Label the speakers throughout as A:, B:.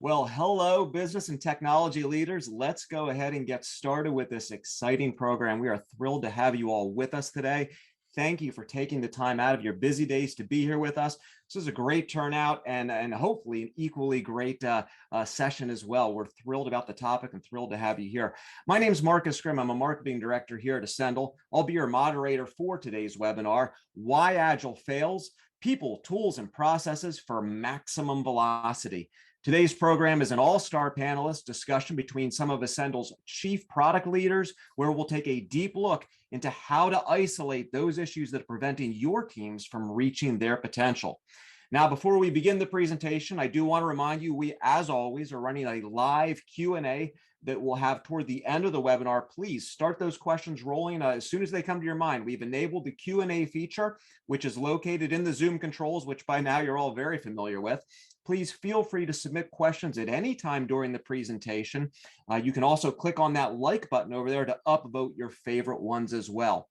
A: Well, hello, business and technology leaders. Let's go ahead and get started with this exciting program. We are thrilled to have you all with us today. Thank you for taking the time out of your busy days to be here with us. This is a great turnout and hopefully an equally great session as well. We're thrilled about the topic and thrilled to have you here. My name is Marcus Scrim. I'm a marketing director here at Ascendle. I'll be your moderator for today's webinar, Why Agile Fails, People, Tools, and Processes for Maximum Velocity. Today's program is an all-star panelist discussion between some of Ascendle's chief product leaders, where we'll take a deep look into how to isolate those issues that are preventing your teams from reaching their potential. Now, before we begin the presentation, I do want to remind you, we, as always, are running a live Q&A that we'll have toward the end of the webinar. Please start those questions rolling as soon as they come to your mind. We've enabled the Q&A feature, which is located in the Zoom controls, which by now you're all very familiar with. Please feel free to submit questions at any time during the presentation. You can also click on that like button over there to upvote your favorite ones as well.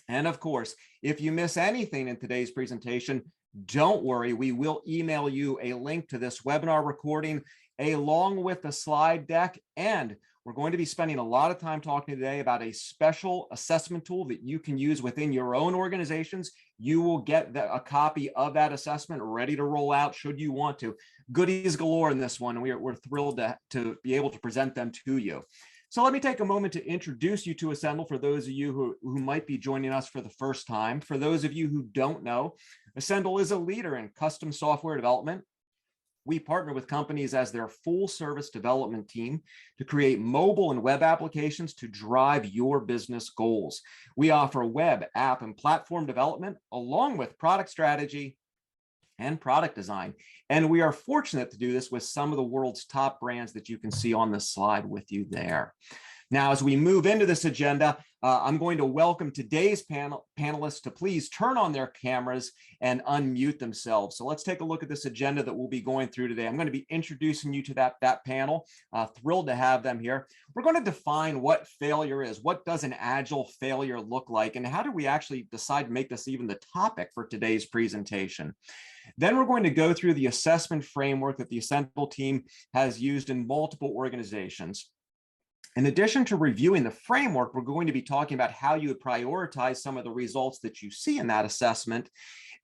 A: And of course, if you miss anything in today's presentation, don't worry, we will email you a link to this webinar recording along with the slide deck. And we're going to be spending a lot of time talking today about a special assessment tool that you can use within your own organizations. You will get a copy of that assessment ready to roll out should you want to. Goodies galore in this one. We're thrilled to be able to present them to you. So let me take a moment to introduce you to Ascendle for those of you who might be joining us for the first time. For those of you who don't know, Ascendle is a leader in custom software development. We partner with companies as their full service development team to create mobile and web applications to drive your business goals. We offer web, app, and platform development along with product strategy and product design. And we are fortunate to do this with some of the world's top brands that you can see on this slide with you there. Now, as we move into this agenda, I'm going to welcome today's panelists to please turn on their cameras and unmute themselves. So let's take a look at this agenda that we'll be going through today. I'm going to be introducing you to that panel. Thrilled to have them here. We're going to define what failure is. What does an agile failure look like? And how do we actually decide to make this even the topic for today's presentation? Then we're going to go through the assessment framework that the Ascendle team has used in multiple organizations. In addition to reviewing the framework, we're going to be talking about how you would prioritize some of the results that you see in that assessment.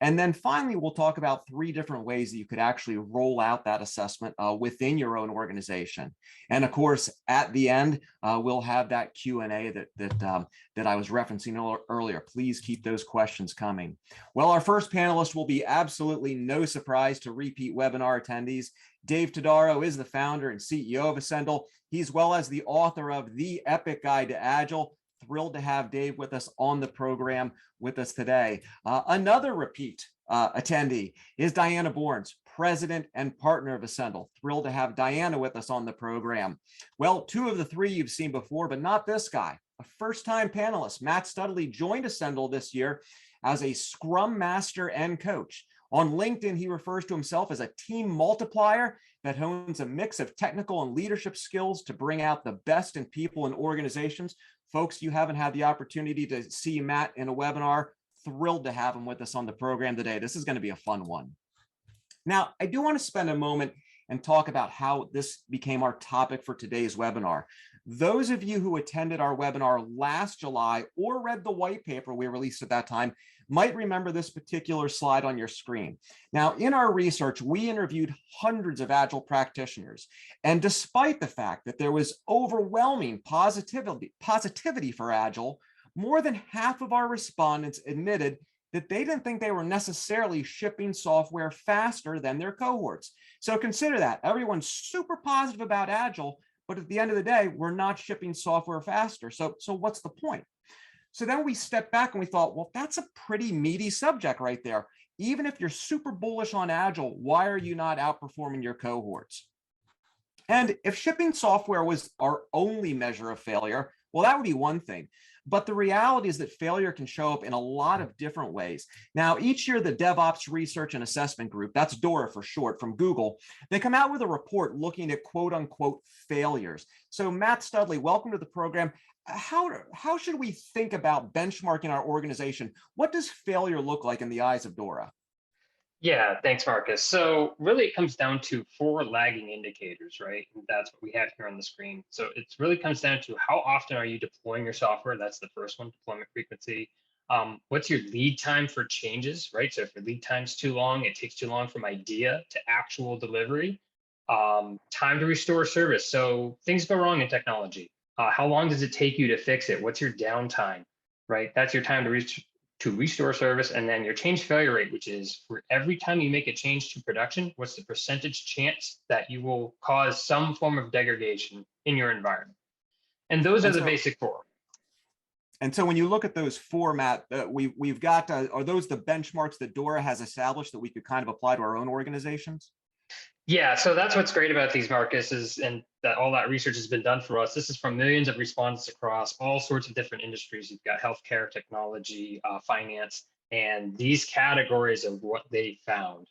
A: And then finally, we'll talk about 3 different ways that you could actually roll out that assessment within your own organization. And of course, at the end, we'll have that Q&A that I was referencing earlier. Please keep those questions coming. Well, our first panelist will be absolutely no surprise to repeat webinar attendees. Dave Todaro is the founder and CEO of Ascendle. He's as well as the author of The Epic Guide to Agile. Thrilled to have Dave with us on the program with us today. Another repeat attendee is Diana Borns, president and partner of Ascendle. Thrilled to have Diana with us on the program. Well, 2 of the 3 you've seen before, but not this guy. A first-time panelist, Matt Studley, joined Ascendle this year as a Scrum Master and coach. On LinkedIn, he refers to himself as a team multiplier that hones a mix of technical and leadership skills to bring out the best in people and organizations. Folks, you haven't had the opportunity to see Matt in a webinar. Thrilled to have him with us on the program today. This is going to be a fun one. Now, I do want to spend a moment and talk about how this became our topic for today's webinar. Those of you who attended our webinar last July or read the white paper we released at that time might remember this particular slide on your screen. Now, in our research, we interviewed hundreds of Agile practitioners. And despite the fact that there was overwhelming positivity for Agile, more than half of our respondents admitted that they didn't think they were necessarily shipping software faster than their cohorts. So consider that. Everyone's super positive about Agile, but at the end of the day, we're not shipping software faster. So what's the point? So then we stepped back and we thought, well, that's a pretty meaty subject right there. Even if you're super bullish on Agile, why are you not outperforming your cohorts? And if shipping software was our only measure of failure, well, that would be one thing. But the reality is that failure can show up in a lot of different ways. Now, each year, the DevOps Research and Assessment Group, that's DORA for short, from Google, they come out with a report looking at quote unquote failures. So Matt Studley, welcome to the program. How should we think about benchmarking our organization? What does failure look like in the eyes of DORA?
B: Yeah, thanks, Marcus. So really it comes down to four lagging indicators, right? And that's what we have here on the screen. So it really comes down to how often are you deploying your software? That's the first one, deployment frequency. What's your lead time for changes, right? So if your lead time's too long, it takes too long from idea to actual delivery. Time to restore service. So things go wrong in technology. How long does it take you to fix it? What's your downtime, right? That's your time to restore service, and then your change failure rate, which is for every time you make a change to production, what's the percentage chance that you will cause some form of degradation in your environment? And those are
A: And
B: the
A: so,
B: basic four.
A: and so when you look at those format, we've got, are those the benchmarks that Dora has established that we could kind of apply to our own organizations?
B: Yeah, so that's what's great about these, Marcus, is and that all that research has been done for us. This is from millions of respondents across all sorts of different industries. You've got healthcare, technology, finance, and these categories of what they found.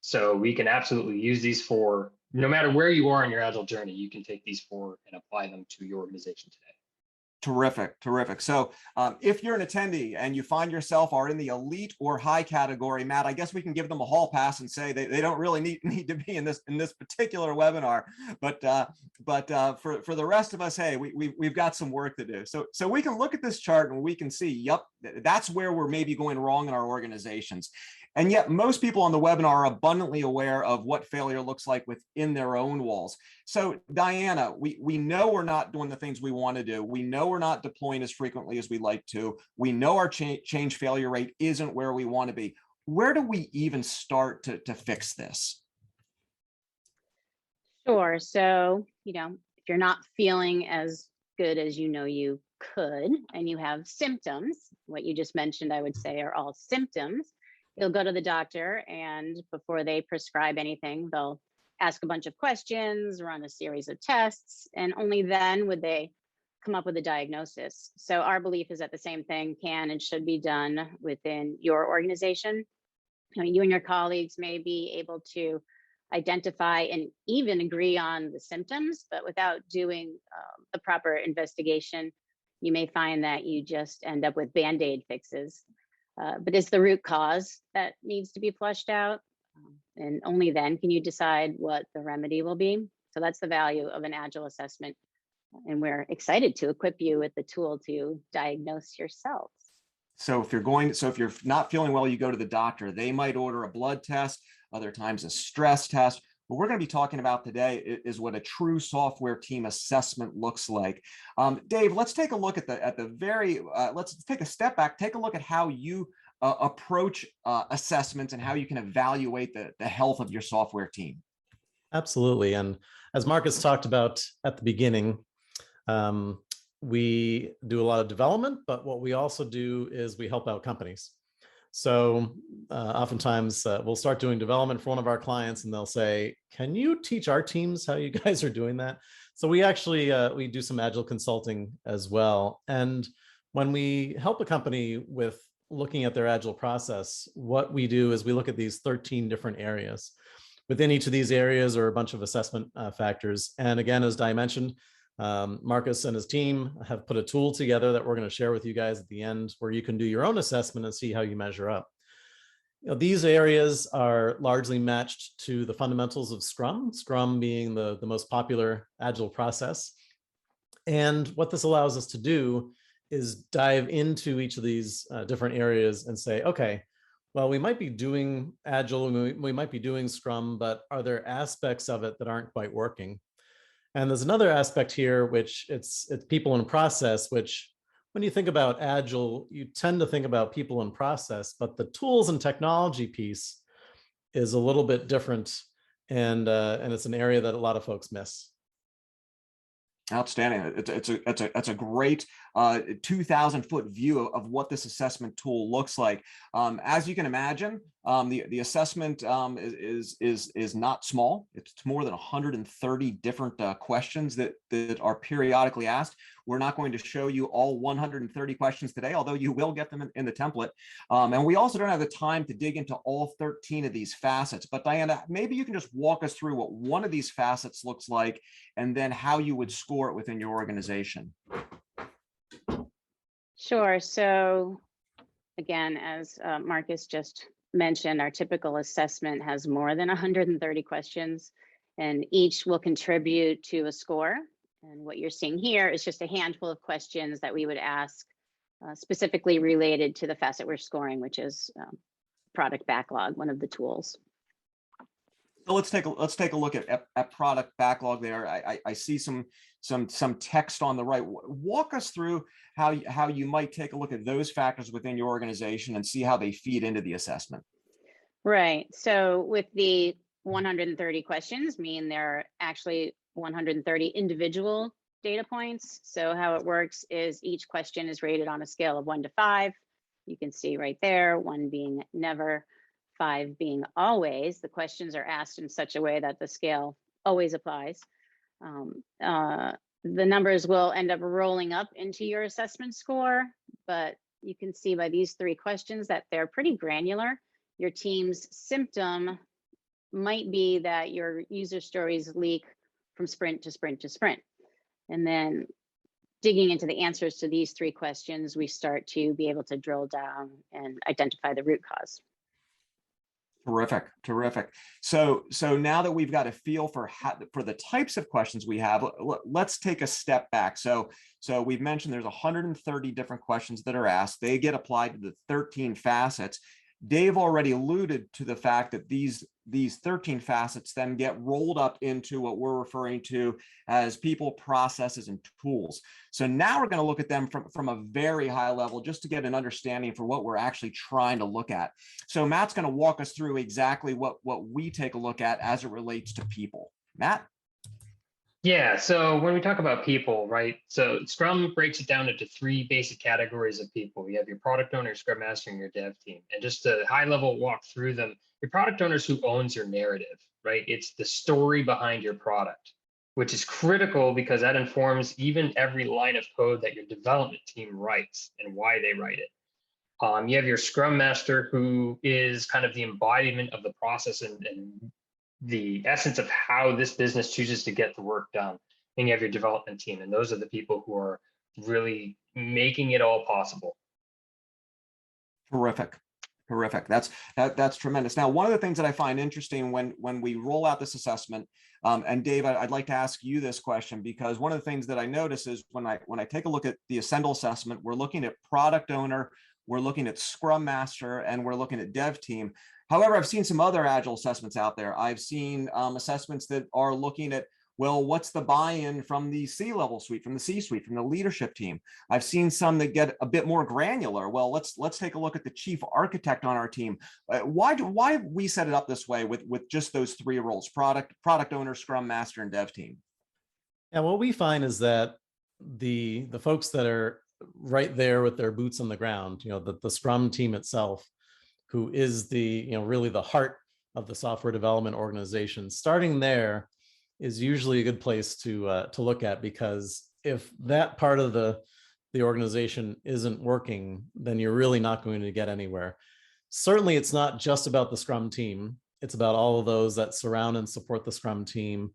B: So we can absolutely use these for no matter where you are in your agile journey, you can take these four and apply them to your organization today.
A: Terrific, terrific. So if you're an attendee and you find yourself are in the elite or high category, Matt, I guess we can give them a hall pass and say they don't really need to be in this particular webinar. But for the rest of us, hey, we've got some work to do. So we can look at this chart and we can see, yep, that's where we're maybe going wrong in our organizations. And yet most people on the webinar are abundantly aware of what failure looks like within their own walls. So Diana, we know we're not doing the things we want to do. We know we're not deploying as frequently as we'd like to. We know our change failure rate isn't where we want to be. Where do we even start to fix this?
C: Sure. So, if you're not feeling as good as you could, and you have symptoms, what you just mentioned, I would say, are all symptoms. You'll go to the doctor, and before they prescribe anything, they'll ask a bunch of questions, run a series of tests, and only then would they come up with a diagnosis. So our belief is that the same thing can and should be done within your organization. You and your colleagues may be able to identify and even agree on the symptoms, but without doing the proper investigation, you may find that you just end up with Band-Aid fixes. But it's the root cause that needs to be flushed out. And only then can you decide what the remedy will be. So that's the value of an Agile assessment. And we're excited to equip you with the tool to diagnose yourselves.
A: So if you're not feeling well, you go to the doctor. They might order a blood test, other times a stress test. What we're going to be talking about today is what a true software team assessment looks like. Dave, let's take a look at let's take a step back, take a look at how you approach assessments and how you can evaluate the health of your software team.
D: Absolutely. And as Marcus talked about at the beginning, we do a lot of development, but what we also do is we help out companies. So oftentimes we'll start doing development for one of our clients and they'll say, can you teach our teams how you guys are doing that? So we actually, we do some Agile consulting as well. And when we help a company with looking at their Agile process, what we do is we look at these 13 different areas. Within each of these areas are a bunch of assessment factors. And again, as Di mentioned, Marcus and his team have put a tool together that we're going to share with you guys at the end where you can do your own assessment and see how you measure up. These areas are largely matched to the fundamentals of Scrum, Scrum being the most popular Agile process. And what this allows us to do is dive into each of these different areas and say, okay, well, we might be doing Agile, we might be doing Scrum, but are there aspects of it that aren't quite working? And there's another aspect here, which it's people and process, which when you think about Agile, you tend to think about people and process, but the tools and technology piece is a little bit different. And it's an area that a lot of folks miss.
A: Outstanding. It's a great 2,000-foot view of what this assessment tool looks like. As you can imagine, the assessment is not small. It's more than 130 different questions that are periodically asked. We're not going to show you all 130 questions today, although you will get them in the template. And we also don't have the time to dig into all 13 of these facets. But Diana, maybe you can just walk us through what one of these facets looks like and then how you would score it within your organization.
C: Sure. So again, as Marcus just mentioned, our typical assessment has more than 130 questions, and each will contribute to a score. And what you're seeing here is just a handful of questions that we would ask specifically related to the facet we're scoring, which is product backlog, one of the tools.
A: So let's take a look at product backlog there. I see some text on the right. Walk us through how you might take a look at those factors within your organization and see how they feed into the assessment.
C: Right. So with the 130 questions, there are actually 130 individual data points. So how it works is each question is rated on a scale of 1 to 5. You can see right there, 1 being never, 5 being always. The questions are asked in such a way that the scale always applies. The numbers will end up rolling up into your assessment score, but you can see by these 3 questions that they're pretty granular. Your team's symptom might be that your user stories leak from sprint to sprint to sprint. And then digging into the answers to these 3 questions, we start to be able to drill down and identify the root cause.
A: Terrific. So now that we've got a feel for the types of questions we have, let's take a step back. So we've mentioned there's 130 different questions that are asked. They get applied to the 13 facets. Dave already alluded to the fact that these 13 facets then get rolled up into what we're referring to as people, processes, and tools. So now we're going to look at them from a very high level just to get an understanding for what we're actually trying to look at. So Matt's going to walk us through exactly what we take a look at as it relates to people. Matt?
B: Yeah, so when we talk about people, right? So Scrum breaks it down into 3 basic categories of people. You have your product owner, Scrum Master, and your dev team. And just a high level walk through them, your product owner is who owns your narrative, right? It's the story behind your product, which is critical because that informs even every line of code that your development team writes and why they write it. You have your Scrum Master, who is kind of the embodiment of the process and the essence of how this business chooses to get the work done. And you have your development team, and those are the people who are really making it all possible.
A: Terrific. That's tremendous. Now, one of the things that I find interesting when we roll out this assessment, and Dave, I'd like to ask you this question, because one of the things that I notice is when I take a look at the Ascendle assessment, we're looking at product owner, we're looking at Scrum Master, and we're looking at dev team. However, I've seen some other Agile assessments out there. I've seen assessments that are looking at, well, what's the buy-in from the C-level suite, from the C-suite, from the leadership team? I've seen some that get a bit more granular. Well, let's take a look at the chief architect on our team. Why we set it up this way with just those 3 roles: product owner, Scrum Master, and dev team?
D: And what we find is that the folks that are right there with their boots on the ground, the Scrum team itself, who is the, really the heart of the software development organization, starting there is usually a good place to look at, because if that part of the organization isn't working, then you're really not going to get anywhere. Certainly, it's not just about the Scrum team. It's about all of those that surround and support the Scrum team.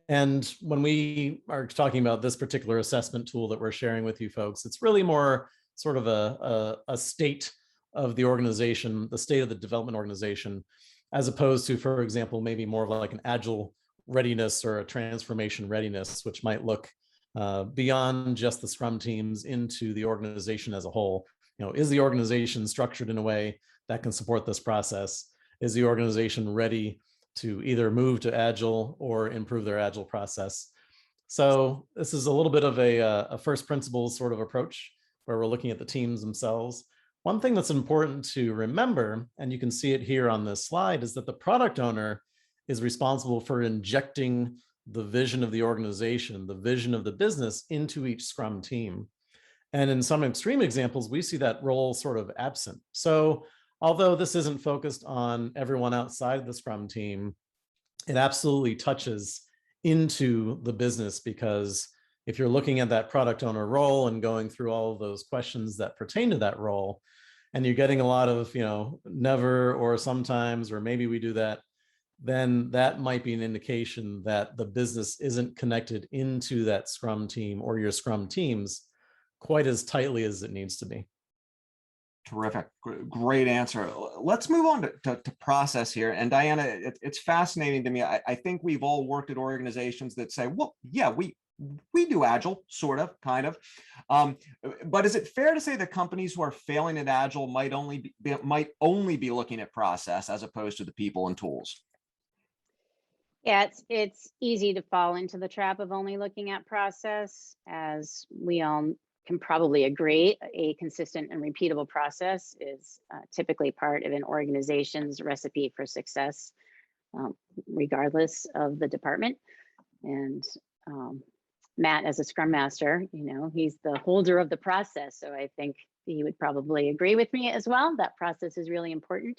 D: And when we are talking about this particular assessment tool that we're sharing with you folks, it's really more sort of a state of the organization, the state of the development organization, as opposed to, for example, maybe more of like an Agile readiness or a transformation readiness, which might look beyond just the Scrum teams into the organization as a whole. Is the organization structured in a way that can support this process? Is the organization ready to either move to Agile or improve their Agile process? So this is a little bit of a first principles sort of approach, where we're looking at the teams themselves. One thing that's important to remember, and you can see it here on this slide, is that the product owner is responsible for injecting the vision of the organization, the vision of the business, into each Scrum team. And in some extreme examples, we see that role sort of absent. So although this isn't focused on everyone outside of the Scrum team, it absolutely touches into the business, because if you're looking at that product owner role and going through all of those questions that pertain to that role, and you're getting a lot of, never or sometimes, or maybe we do that, then that might be an indication that the business isn't connected into that Scrum team or your Scrum teams quite as tightly as it needs to be.
A: Terrific. Great answer. Let's move on to process here. And Diana, it's fascinating to me. I think we've all worked at organizations that say, well, yeah, we do Agile, sort of, kind of. But is it fair to say that companies who are failing at Agile might only be looking at process as opposed to the people and tools?
C: Yeah, it's easy to fall into the trap of only looking at process. As we all can probably agree, a consistent and repeatable process is typically part of an organization's recipe for success, regardless of the department. And Matt, as a Scrum Master, he's the holder of the process. So I think he would probably agree with me as well. That process is really important.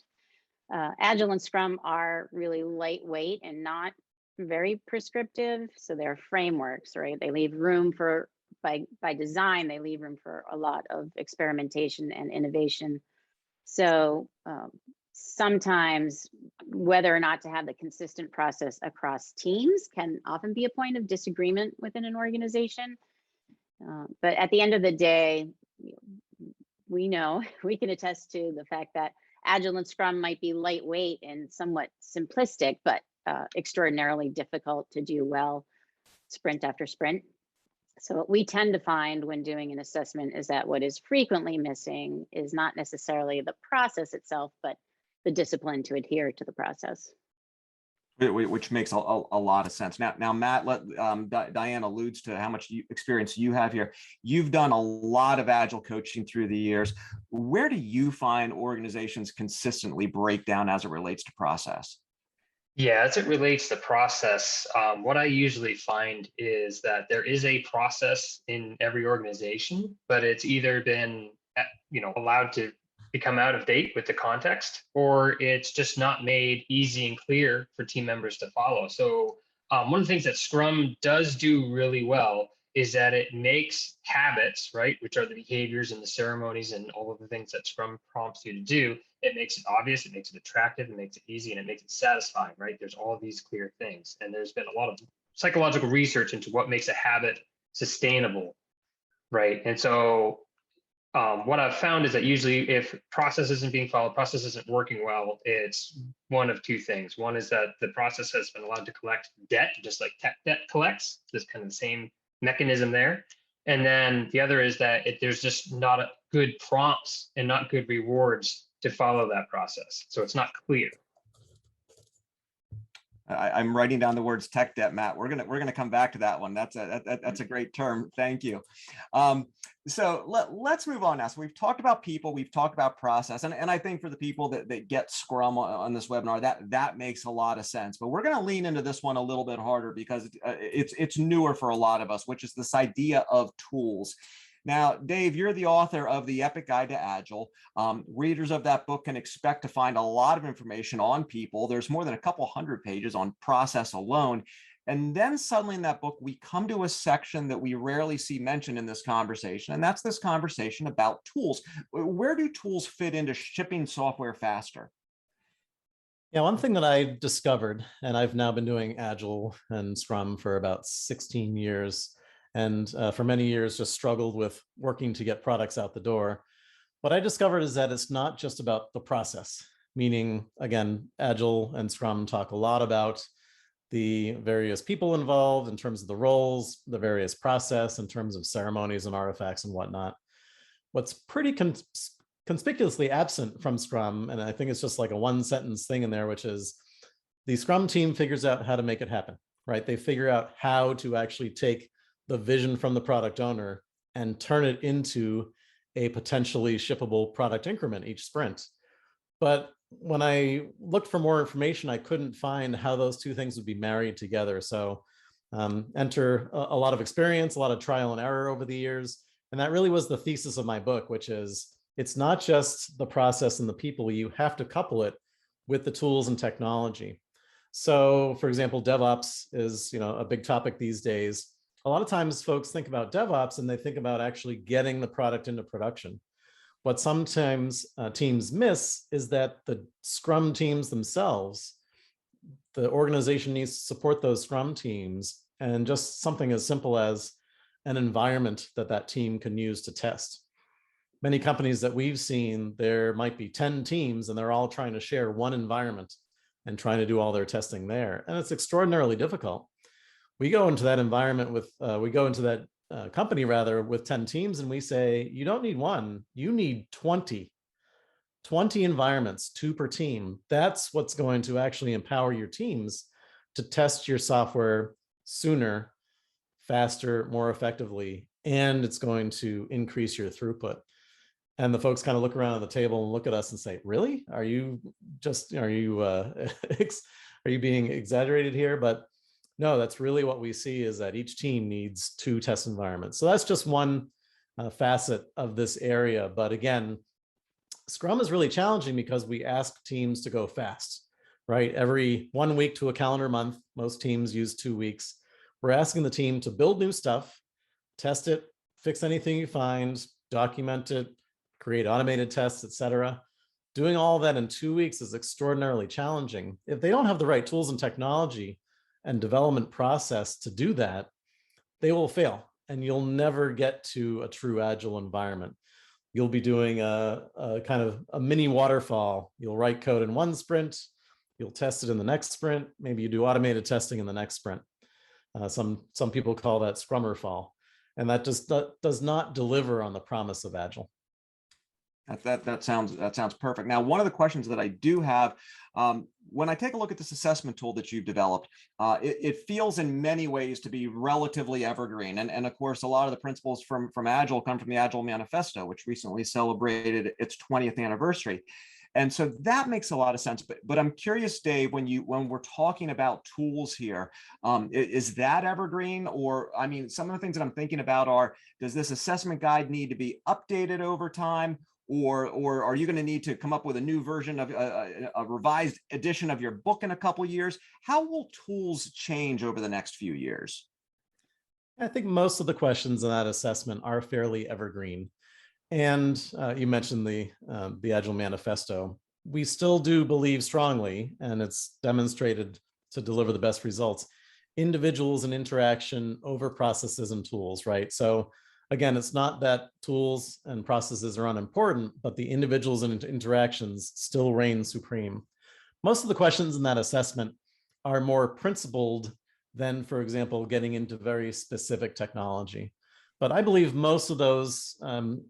C: Agile and Scrum are really lightweight and not very prescriptive. So they're frameworks, right? They leave room for, by design, they leave room for a lot of experimentation and innovation. So sometimes whether or not to have the consistent process across teams can often be a point of disagreement within an organization. But at the end of the day, we can attest to the fact that Agile and Scrum might be lightweight and somewhat simplistic, but extraordinarily difficult to do well sprint after sprint. So what we tend to find when doing an assessment is that what is frequently missing is not necessarily the process itself, but the discipline to adhere to the process.
A: Which makes a lot of sense. Now, Matt, Diane alludes to how much experience you have here. You've done a lot of Agile coaching through the years. Where do you find organizations consistently break down as it relates to process?
B: Yeah, as it relates to process, what I usually find is that there is a process in every organization, but it's either been, allowed to become out of date with the context, or it's just not made easy and clear for team members to follow. So one of the things that Scrum does do really well is that it makes habits, right, which are the behaviors and the ceremonies and all of the things that Scrum prompts you to do. It makes it obvious, it makes it attractive, it makes it easy, and it makes it satisfying, right? There's all these clear things. And there's been a lot of psychological research into what makes a habit sustainable, right? And so what I've found is that usually if process isn't being followed, process isn't working well, it's one of two things. One is that the process has been allowed to collect debt, just like tech debt collects, this kind of the same mechanism there. And then the other is that there's just not good prompts and not good rewards to follow that process. So it's not clear.
A: I'm writing down the words tech debt, Matt. We're gonna come back to that one. That's a great term. Thank you. So let's move on now. So we've talked about people, we've talked about process, and I think for the people that get Scrum on this webinar, that makes a lot of sense. But we're going to lean into this one a little bit harder because it's newer for a lot of us, which is this idea of tools. Now, Dave, you're the author of The Epic Guide to Agile. Readers of that book can expect to find a lot of information on people. There's more than a couple hundred pages on process alone. And then suddenly in that book, we come to a section that we rarely see mentioned in this conversation, and that's this conversation about tools. Where do tools fit into shipping software faster?
D: Yeah, one thing that I discovered, and I've now been doing Agile and Scrum for about 16 years, and for many years just struggled with working to get products out the door. What I discovered is that it's not just about the process, meaning, again, Agile and Scrum talk a lot about the various people involved in terms of the roles, the various process in terms of ceremonies and artifacts and whatnot. What's pretty conspicuously absent from Scrum, and I think it's just like a one-sentence thing in there, which is the Scrum team figures out how to make it happen, right? They figure out how to actually take the vision from the product owner and turn it into a potentially shippable product increment each sprint. But when I looked for more information, I couldn't find how those two things would be married together. So enter a lot of experience, a lot of trial and error over the years. And that really was the thesis of my book, which is it's not just the process and the people, you have to couple it with the tools and technology. So for example, DevOps is a big topic these days. A lot of times folks think about DevOps and they think about actually getting the product into production. What sometimes teams miss is that the Scrum teams themselves, the organization needs to support those Scrum teams, and just something as simple as an environment that team can use to test. many companies that we've seen, there might be 10 teams and they're all trying to share one environment and trying to do all their testing there. And it's extraordinarily difficult. We go into that environment with, we go into that company rather with 10 teams and we say, you don't need one, you need 20 environments, 2 per team. That's what's going to actually empower your teams to test your software sooner, faster, more effectively, and it's going to increase your throughput. And the folks kind of look around at the table and look at us and say, really? Are you being exaggerated here? But no, that's really what we see, is that each team needs 2 test environments. So that's just one facet of this area. But again, Scrum is really challenging because we ask teams to go fast, right? Every 1 week to a calendar month, most teams use 2 weeks. We're asking the team to build new stuff, test it, fix anything you find, document it, create automated tests, etc. Doing all of that in 2 weeks is extraordinarily challenging. If they don't have the right tools and technology and development process to do that, they will fail and you'll never get to a true agile environment. You'll be doing a kind of a mini waterfall. You'll write code in one sprint, you'll test it in the next sprint, maybe you do automated testing in the next sprint. Some people call that Scrummerfall, and that does not deliver on the promise of Agile.
A: That sounds perfect. Now, one of the questions that I do have, when I take a look at this assessment tool that you've developed, it feels in many ways to be relatively evergreen. And of course, a lot of the principles from Agile come from the Agile Manifesto, which recently celebrated its 20th anniversary. And so that makes a lot of sense. But I'm curious, Dave, when we're talking about tools here, is that evergreen? Or, I mean, some of the things that I'm thinking about are, does this assessment guide need to be updated over time? Or are you going to need to come up with a new version of a revised edition of your book in a couple of years? How will tools change over the next few years?
D: I think most of the questions in that assessment are fairly evergreen. And you mentioned the Agile Manifesto. We still do believe strongly, and it's demonstrated to deliver the best results, individuals and interaction over processes and tools, right? So again, it's not that tools and processes are unimportant, but the individuals and interactions still reign supreme. Most of the questions in that assessment are more principled than, for example, getting into very specific technology. But I believe most of those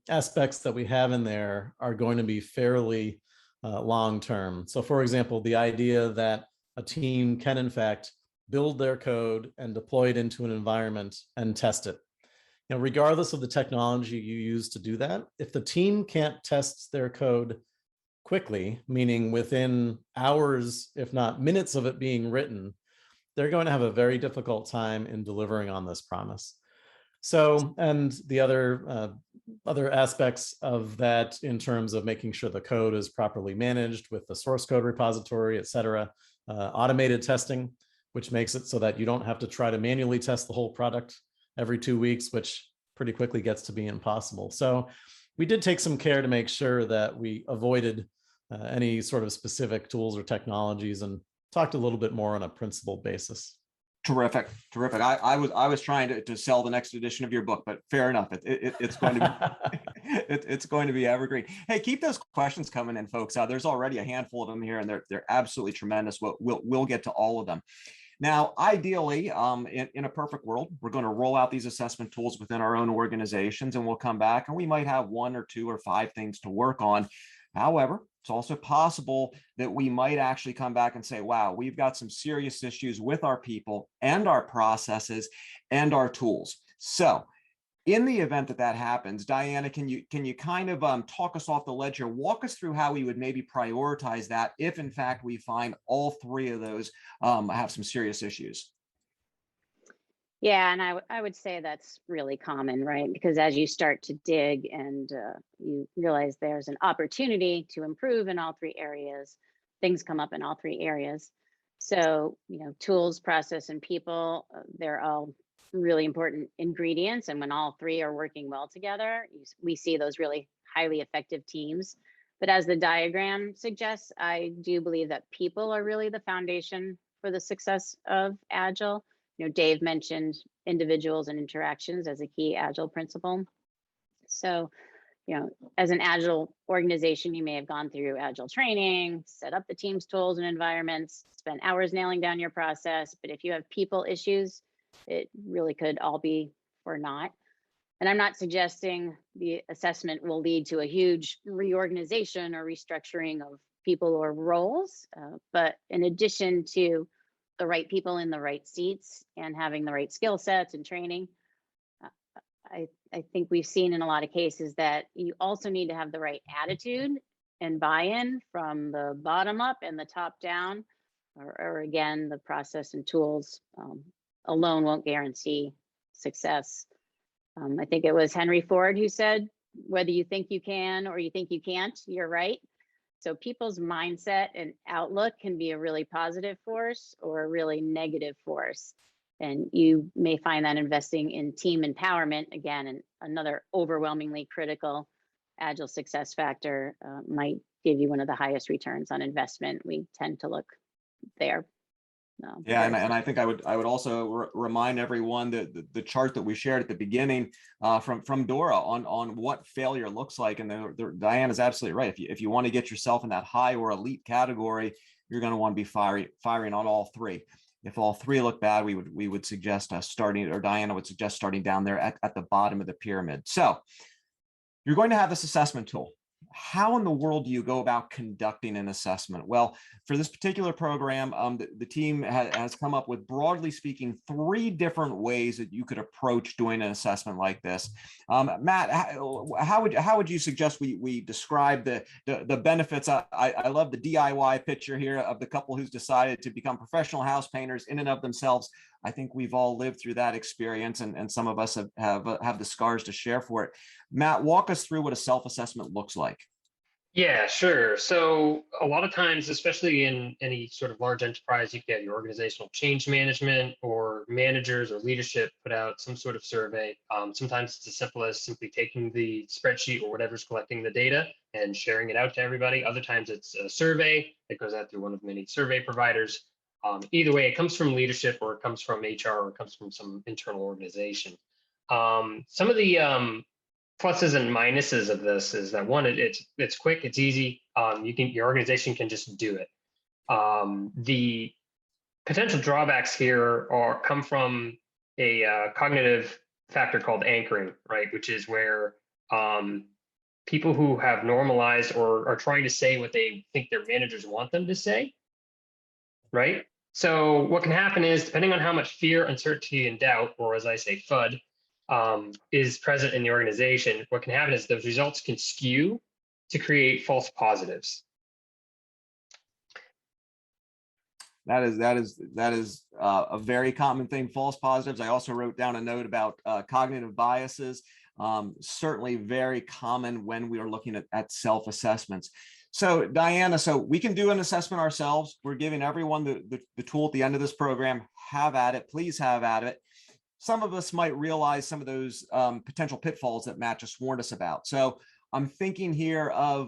D: aspects that we have in there are going to be fairly long-term. So for example, the idea that a team can in fact build their code and deploy it into an environment and test it. You know, regardless of the technology you use to do that, if the team can't test their code quickly, meaning within hours, if not minutes of it being written, they're going to have a very difficult time in delivering on this promise. So, and the other aspects of that in terms of making sure the code is properly managed with the source code repository, et cetera, automated testing, which makes it so that you don't have to try to manually test the whole product every 2 weeks, which pretty quickly gets to be impossible. So we did take some care to make sure that we avoided any sort of specific tools or technologies and talked a little bit more on a principled basis.
A: Terrific. I was trying to sell the next edition of your book, but fair enough. It's going to be it's going to be evergreen. Hey, keep those questions coming in, folks. There's already a handful of them here, and they're absolutely tremendous. We'll get to all of them. Now, ideally, in a perfect world, we're going to roll out these assessment tools within our own organizations, and we'll come back and we might have 1 or 2 or 5 things to work on. However, it's also possible that we might actually come back and say, wow, we've got some serious issues with our people and our processes and our tools. So in the event that that happens, Diana, can you kind of talk us off the ledge here, walk us through how we would maybe prioritize that if in fact we find all 3 of those have some serious issues?
C: Yeah, and I would say that's really common, right? Because as you start to dig and you realize there's an opportunity to improve in all 3 areas, things come up in all 3 areas. So, you know, tools, process, and people, they're all really important ingredients. And when all 3 are working well together, we see those really highly effective teams. But as the diagram suggests, I do believe that people are really the foundation for the success of Agile. You know, Dave mentioned individuals and interactions as a key Agile principle. So, as an Agile organization, you may have gone through Agile training, set up the team's tools and environments, spent hours nailing down your process. But if you have people issues, it really could all be for naught. And I'm not suggesting the assessment will lead to a huge reorganization or restructuring of people or roles. But in addition to the right people in the right seats and having the right skill sets and training, I think we've seen in a lot of cases that you also need to have the right attitude and buy-in from the bottom up and the top down, or again, the process and tools alone won't guarantee success. I think it was Henry Ford who said, whether you think you can or you think you can't, you're right. So people's mindset and outlook can be a really positive force or a really negative force. And you may find that investing in team empowerment, again, and another overwhelmingly critical Agile success factor, might give you one of the highest returns on investment. We tend to look there.
A: Yeah, and I think I would also remind everyone that the chart that we shared at the beginning from Dora on what failure looks like, and Diane is absolutely right. If you want to get yourself in that high or elite category, you're going to want to be firing on all three. If all three look bad, we would suggest starting, or Diana would suggest starting down there at the bottom of the pyramid. So you're going to have this assessment tool. How in the world do you go about conducting an assessment? Well, for this particular program, the team has come up with, broadly speaking, 3 different ways that you could approach doing an assessment like this. Matt, how would you suggest we describe the benefits? I love the DIY picture here of the couple who's decided to become professional house painters in and of themselves. I think we've all lived through that experience, and some of us have the scars to share for it. Matt, walk us through what a self-assessment looks like.
B: Yeah, sure. So a lot of times, especially in any sort of large enterprise, you get your organizational change management, or managers or leadership put out some sort of survey. Sometimes it's as simple as simply taking the spreadsheet or whatever's collecting the data and sharing it out to everybody. Other times it's a survey that goes out through one of many survey providers. Either way, it comes from leadership, or it comes from HR, or it comes from some internal organization. Some of the pluses and minuses of this is that, one, it's quick, it's easy. Your organization can just do it. The potential drawbacks here come from a cognitive factor called anchoring, right? Which is where people who have normalized or are trying to say what they think their managers want them to say, right? So what can happen is, depending on how much fear, uncertainty, and doubt, or as I say, FUD, is present in the organization, what can happen is those results can skew to create false positives.
A: That is a very common thing, false positives. I also wrote down a note about cognitive biases. Certainly very common when we are looking at self-assessments. So Diana, so we can do an assessment ourselves. We're giving everyone the tool at the end of this program. Have at it, please have at it. Some of us might realize some of those potential pitfalls that Matt just warned us about. So I'm thinking here of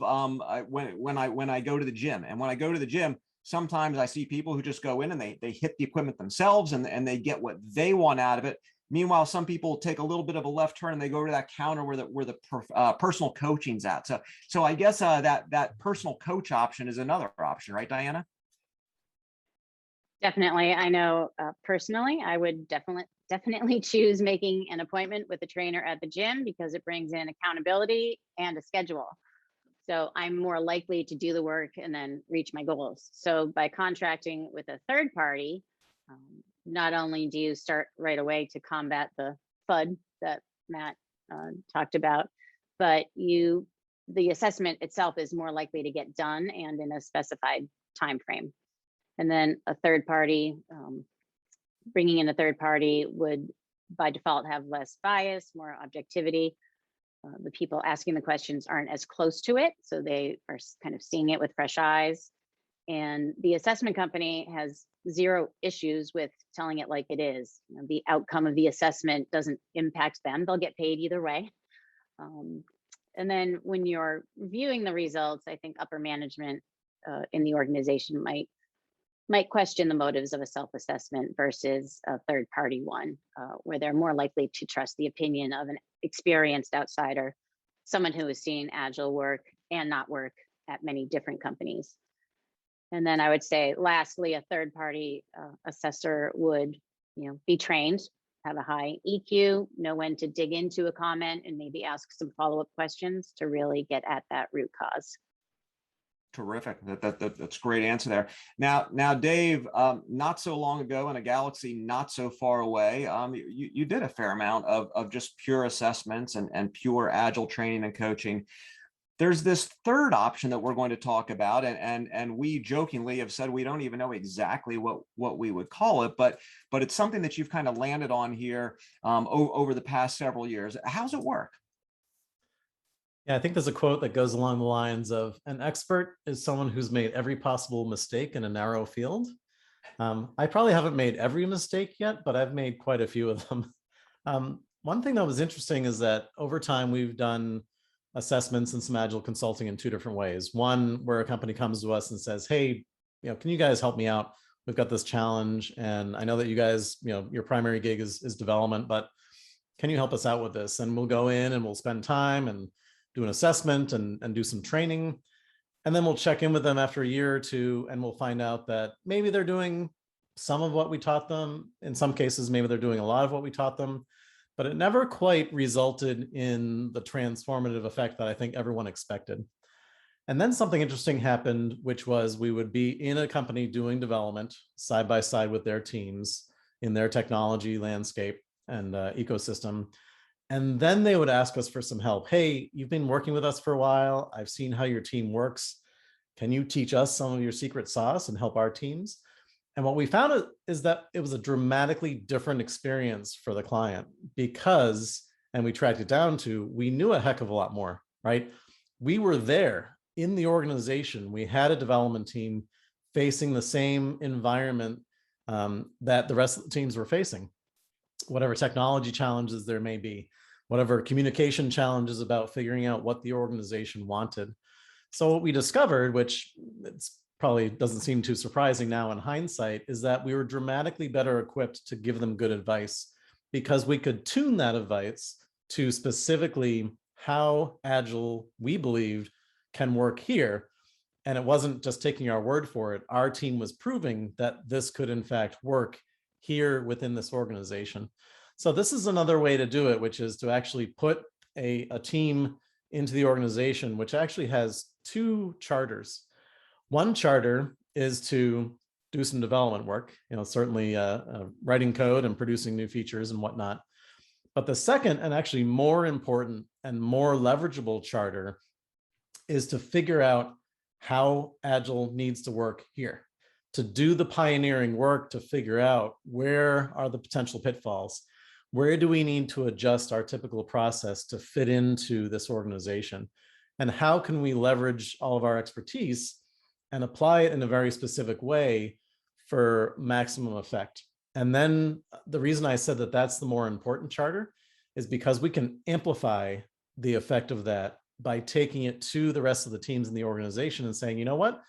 A: when I go to the gym, and when I go to the gym, sometimes I see people who just go in and they hit the equipment themselves, and they get what they want out of it. Meanwhile, some people take a little bit of a left turn and they go to that counter where the personal coaching's at. So I guess that personal coach option is another option, right, Diana?
C: Definitely. I know personally, I would definitely choose making an appointment with a trainer at the gym, because it brings in accountability and a schedule. So I'm more likely to do the work and then reach my goals. So by contracting with a third party, not only do you start right away to combat the FUD that Matt talked about, but the assessment itself is more likely to get done and in a specified time frame. And then a third party, bringing in a third party would by default have less bias, more objectivity. The people asking the questions aren't as close to it, so they are kind of seeing it with fresh eyes. And the assessment company has zero issues with telling it like it is. The outcome of the assessment doesn't impact them. They'll get paid either way. And then when you're reviewing the results, I think upper management in the organization might question the motives of a self-assessment versus a third-party one, where they're more likely to trust the opinion of an experienced outsider someone who has seen Agile work and not work at many different companies. And then I would say, lastly, a third-party assessor would, be trained, have a high EQ, know when to dig into a comment, and maybe ask some follow-up questions to really get at that root cause.
A: Terrific. That's a great answer there. Now, Dave, not so long ago in a galaxy not so far away, you did a fair amount of just pure assessments and pure Agile training and coaching. There's this third option that we're going to talk about, and we jokingly have said we don't even know exactly what we would call it, but it's something that you've kind of landed on here over the past several years. How's it work?
D: Yeah, I think there's a quote that goes along the lines of, an expert is someone who's made every possible mistake in a narrow field. I probably haven't made every mistake yet, but I've made quite a few of them. One thing that was interesting is that over time, we've done assessments and some Agile consulting in two different ways. One, where a company comes to us and says, hey, can you guys help me out? We've got this challenge, and I know that you guys, your primary gig is development, but can you help us out with this? And we'll go in and we'll spend time and do an assessment and do some training. And then we'll check in with them after a year or two, and we'll find out that maybe they're doing some of what we taught them. In some cases, maybe they're doing a lot of what we taught them, but it never quite resulted in the transformative effect that I think everyone expected. And then something interesting happened, which was we would be in a company doing development side by side with their teams in their technology landscape and ecosystem. And then they would ask us for some help. Hey, you've been working with us for a while. I've seen how your team works. Can you teach us some of your secret sauce and help our teams? And what we found is that it was a dramatically different experience for the client because, and we tracked it down to, we knew a heck of a lot more, right? We were there in the organization. We had a development team facing the same environment that the rest of the teams were facing. Whatever technology challenges there may be, whatever communication challenges about figuring out what the organization wanted. So what we discovered, which it's probably doesn't seem too surprising now in hindsight, is that we were dramatically better equipped to give them good advice because we could tune that advice to specifically how Agile we believed can work here. And it wasn't just taking our word for it. Our team was proving that this could in fact work here within this organization. So this is another way to do it, which is to actually put a team into the organization, which actually has two charters. One charter is to do some development work, certainly writing code and producing new features and whatnot. But the second, and actually more important and more leverageable charter, is to figure out how Agile needs to work here, to do the pioneering work, to figure out where are the potential pitfalls, where do we need to adjust our typical process to fit into this organization, and how can we leverage all of our expertise and apply it in a very specific way for maximum effect. And then the reason I said that that's the more important charter is because we can amplify the effect of that by taking it to the rest of the teams in the organization and saying, you know what,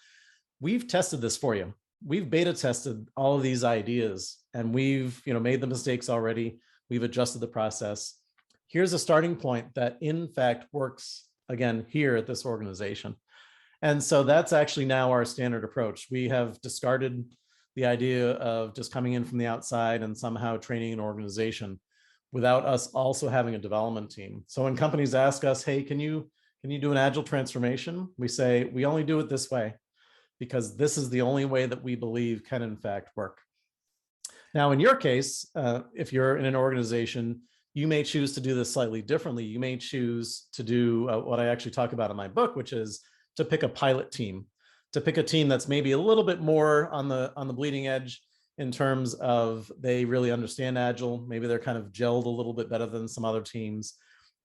D: we've tested this for you. We've beta tested all of these ideas and we've made the mistakes already. We've adjusted the process. Here's a starting point that in fact works again here at this organization. And so that's actually now our standard approach. We have discarded the idea of just coming in from the outside and somehow training an organization without us also having a development team. So when companies ask us, hey, can you do an Agile transformation? We say, we only do it this way because this is the only way that we believe can in fact work. Now, in your case, if you're in an organization, you may choose to do this slightly differently. You may choose to do what I actually talk about in my book, which is to pick a pilot team, to pick a team that's maybe a little bit more on the bleeding edge in terms of they really understand Agile. Maybe they're kind of gelled a little bit better than some other teams.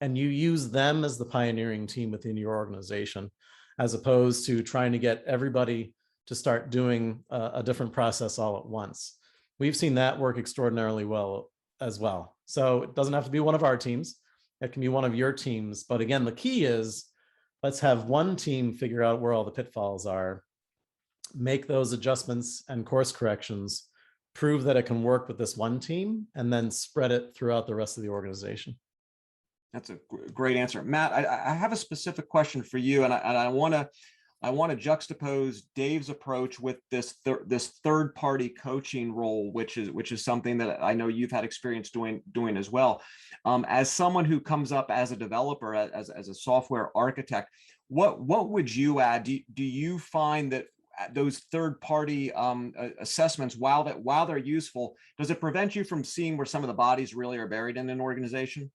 D: And you use them as the pioneering team within your organization, as opposed to trying to get everybody to start doing a different process all at once. We've seen that work extraordinarily well as well. So it doesn't have to be one of our teams. It can be one of your teams. But again, the key is let's have one team figure out where all the pitfalls are, make those adjustments and course corrections, prove that it can work with this one team, and then spread it throughout the rest of the organization.
A: That's a great answer. Matt, I have a specific question for you, and I want to juxtapose Dave's approach with this third-party coaching role, which is something that I know you've had experience doing as well. As someone who comes up as a developer, as a software architect, what would you add? Do you find that those third-party assessments, while they're useful, does it prevent you from seeing where some of the bodies really are buried in an organization?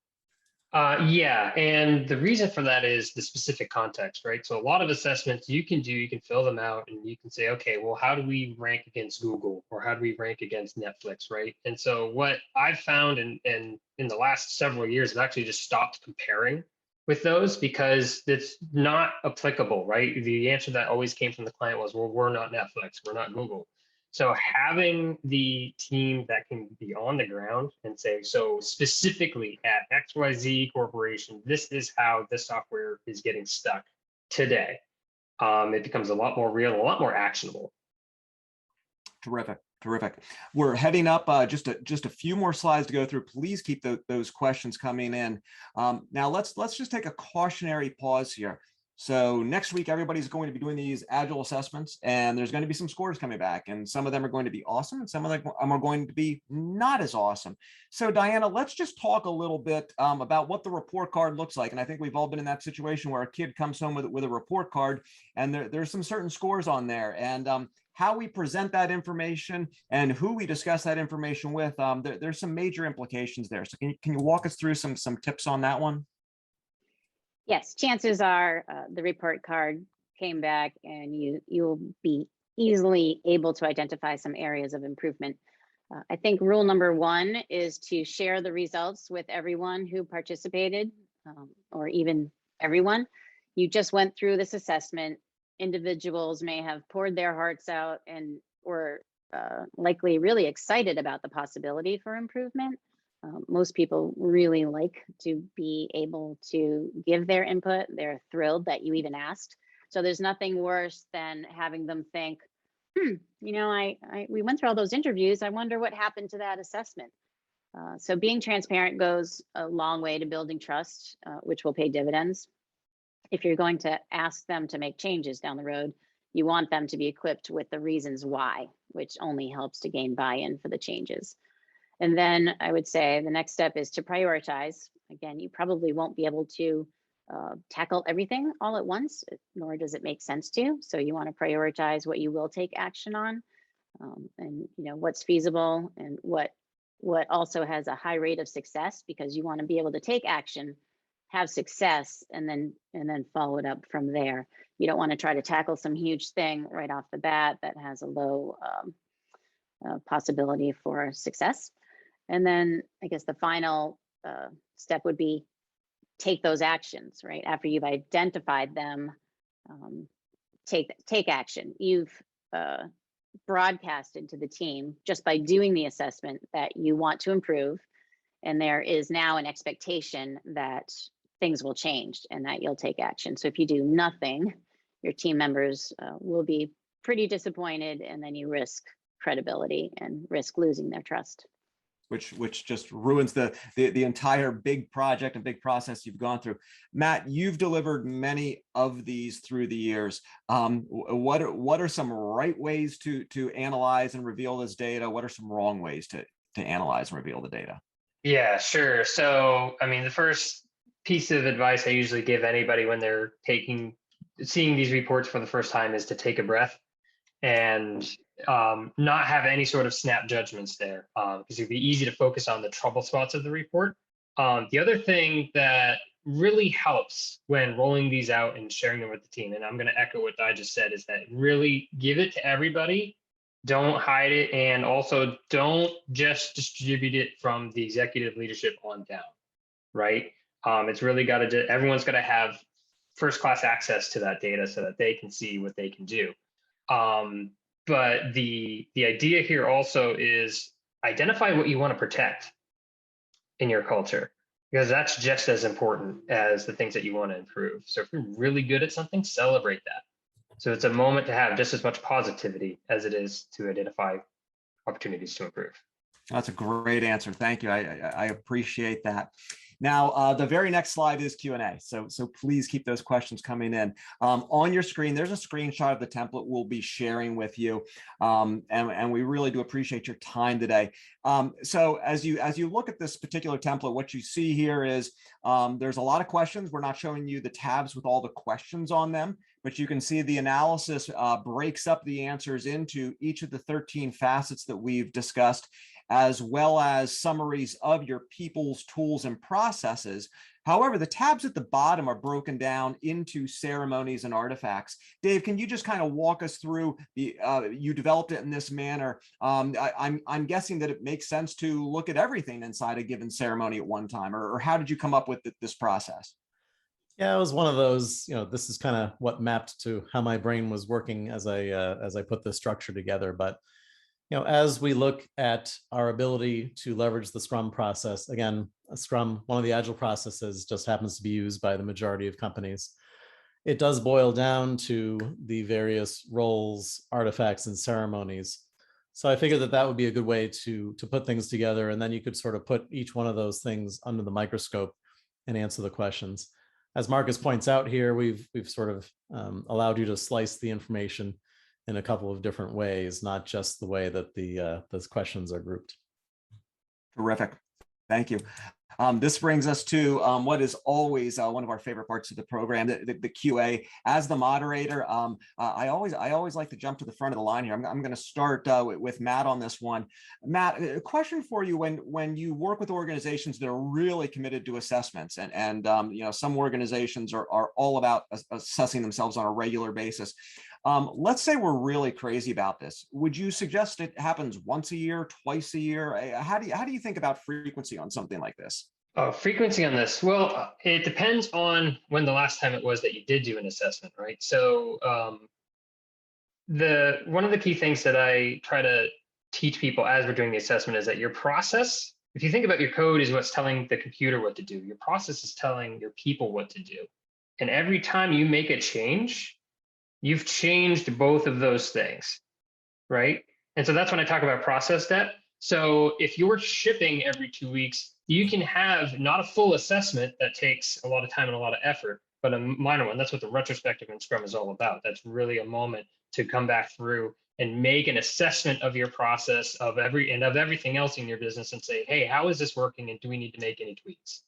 B: Yeah, and the reason for that is the specific context, right? So a lot of assessments you can fill them out and you can say, okay, well, how do we rank against Google or how do we rank against Netflix, right? And so what I've found in the last several years, I've actually just stopped comparing with those because it's not applicable, right? The answer that always came from the client was, well, we're not Netflix, we're not Google. So having the team that can be on the ground and say, so specifically at XYZ Corporation, this is how this software is getting stuck today. It becomes a lot more real, a lot more actionable.
A: Terrific. Terrific. We're heading up just a few more slides to go through. Please keep those questions coming in. Now let's just take a cautionary pause here. So next week, everybody's going to be doing these Agile assessments, and there's going to be some scores coming back, and some of them are going to be awesome, and some of them are going to be not as awesome. So Diana, let's just talk a little bit about what the report card looks like. And I think we've all been in that situation where a kid comes home with a report card, and there's some certain scores on there, and how we present that information and who we discuss that information with, there's some major implications there. So can you walk us through some tips on that one?
C: Yes, chances are the report card came back and you'll be easily able to identify some areas of improvement. I think rule number one is to share the results with everyone who participated, or even everyone. You just went through this assessment. Individuals may have poured their hearts out and were likely really excited about the possibility for improvement. Most people really like to be able to give their input. They're thrilled that you even asked. So there's nothing worse than having them think, you know, we went through all those interviews. I wonder what happened to that assessment. So being transparent goes a long way to building trust, which will pay dividends. If you're going to ask them to make changes down the road, you want them to be equipped with the reasons why, which only helps to gain buy-in for the changes. And then I would say the next step is to prioritize. Again, you probably won't be able to tackle everything all at once, nor does it make sense to. So you want to prioritize what you will take action on, and what's feasible and what also has a high rate of success, because you want to be able to take action, have success, and then follow it up from there. You don't want to try to tackle some huge thing right off the bat that has a low possibility for success. And then I guess the final step would be take those actions, right? After you've identified them, take action. You've broadcasted to the team just by doing the assessment that you want to improve. And there is now an expectation that things will change and that you'll take action. So if you do nothing, your team members will be pretty disappointed, and then you risk credibility and risk losing their trust.
A: Which just ruins the entire big project and big process you've gone through. Matt, you've delivered many of these through the years. What are some right ways to analyze and reveal this data? What are some wrong ways to analyze and reveal the data?
B: Yeah, sure. So, I mean, the first piece of advice I usually give anybody when they're seeing these reports for the first time is to take a breath and not have any sort of snap judgments there, because it'd be easy to focus on the trouble spots of the report. The other thing that really helps when rolling these out and sharing them with the team, and I'm going to echo what Di just said, is that really give it to everybody. Don't hide it, and also don't just distribute it from the executive leadership on down, right? It's really got to, everyone's got to have first-class access to that data so that they can see what they can do. But the idea here also is identify what you want to protect in your culture, because that's just as important as the things that you want to improve. So if you're really good at something, celebrate that. So it's a moment to have just as much positivity as it is to identify opportunities to improve.
A: That's a great answer. Thank you. I appreciate that. Now, the very next slide is Q&A. So please keep those questions coming in. On your screen, there's a screenshot of the template we'll be sharing with you. And we really do appreciate your time today. So as you look at this particular template, what you see here is there's a lot of questions. We're not showing you the tabs with all the questions on them, but you can see the analysis breaks up the answers into each of the 13 facets that we've discussed, as well as summaries of your people's tools and processes. However, the tabs at the bottom are broken down into ceremonies and artifacts. Dave, can you just kind of walk us through you developed it in this manner. I'm guessing that it makes sense to look at everything inside a given ceremony at one time, or how did you come up with this process?
D: Yeah, it was one of those, this is kind of what mapped to how my brain was working as I put this structure together. But as we look at our ability to leverage the Scrum process, again, Scrum, one of the Agile processes, just happens to be used by the majority of companies. It does boil down to the various roles, artifacts, and ceremonies. So I figured that would be a good way to put things together, and then you could sort of put each one of those things under the microscope and answer the questions. As Marcus points out here, we've sort of allowed you to slice the information in a couple of different ways, not just the way that those questions are grouped.
A: Terrific. Thank you. This brings us to what is always one of our favorite parts of the program, the QA. As the moderator, I always like to jump to the front of the line here. I'm going to start with Matt on this one. Matt, a question for you: when you work with organizations that are really committed to assessments, and some organizations are all about assessing themselves on a regular basis. Let's say we're really crazy about this. Would you suggest it happens once a year, twice a year? How do you think about frequency on something like this?
B: Frequency on this? Well, it depends on when the last time it was that you did do an assessment, right? So one of the key things that I try to teach people as we're doing the assessment is that your process, if you think about your code, is what's telling the computer what to do. Your process is telling your people what to do. And every time you make a change, you've changed both of those things, right? And so that's when I talk about process debt. So if you're shipping every 2 weeks, you can have not a full assessment that takes a lot of time and a lot of effort, but a minor one. That's what the retrospective in Scrum is all about. That's really a moment to come back through and make an assessment of your process of everything else in your business and say, hey, how is this working? And do we need to make any tweaks?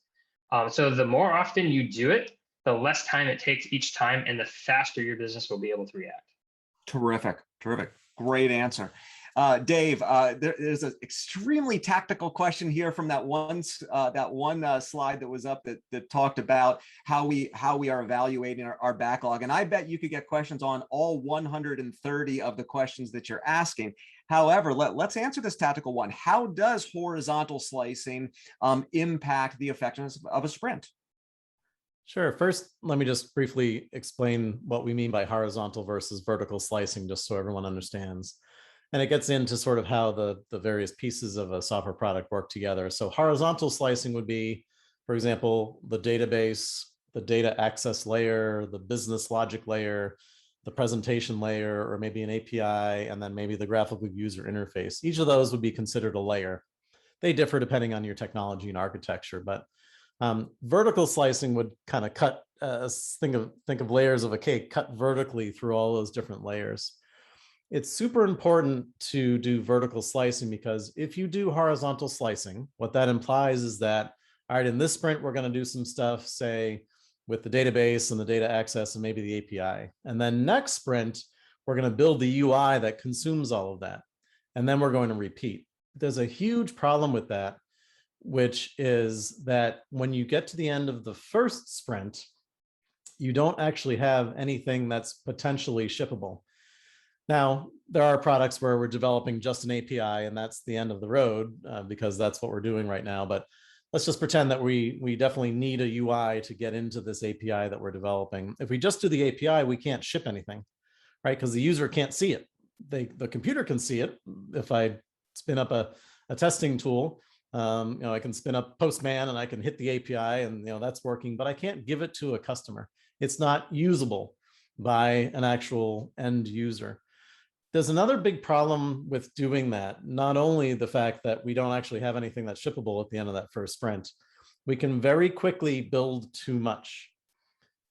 B: So the more often you do it, the less time it takes each time, and the faster your business will be able to react.
A: Terrific. Great answer. Dave, there's an extremely tactical question here from that one slide that was up that talked about how we are evaluating our backlog. And I bet you could get questions on all 130 of the questions that you're asking. However, let's answer this tactical one. How does horizontal slicing impact the effectiveness of a sprint?
D: Sure. First, let me just briefly explain what we mean by horizontal versus vertical slicing, just so everyone understands. And it gets into sort of how the various pieces of a software product work together. So horizontal slicing would be, for example, the database, the data access layer, the business logic layer, the presentation layer, or maybe an API, and then maybe the graphical user interface. Each of those would be considered a layer. They differ depending on your technology and architecture, but vertical slicing would kind of cut, think of layers of a cake, cut vertically through all those different layers. It's super important to do vertical slicing, because if you do horizontal slicing, what that implies is that, all right, in this sprint, we're going to do some stuff, say, with the database and the data access and maybe the API. And then next sprint, we're going to build the UI that consumes all of that. And then we're going to repeat. There's a huge problem with that, which is that when you get to the end of the first sprint, you don't actually have anything that's potentially shippable. Now, there are products where we're developing just an API, and that's the end of the road because that's what we're doing right now. But let's just pretend that we definitely need a UI to get into this API that we're developing. If we just do the API, we can't ship anything, right? Because the user can't see it. The computer can see it. If I spin up a testing tool, I can spin up Postman and I can hit the API and that's working, but I can't give it to a customer. It's not usable by an actual end user. There's another big problem with doing that. Not only the fact that we don't actually have anything that's shippable at the end of that first sprint, we can very quickly build too much,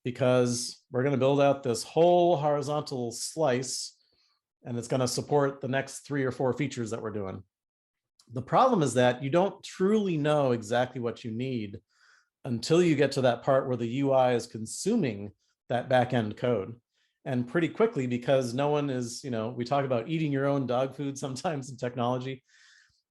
D: because we're going to build out this whole horizontal slice and it's going to support the next 3 or 4 features that we're doing. The problem is that you don't truly know exactly what you need until you get to that part where the UI is consuming that back-end code. And pretty quickly, because no one is, we talk about eating your own dog food sometimes in technology,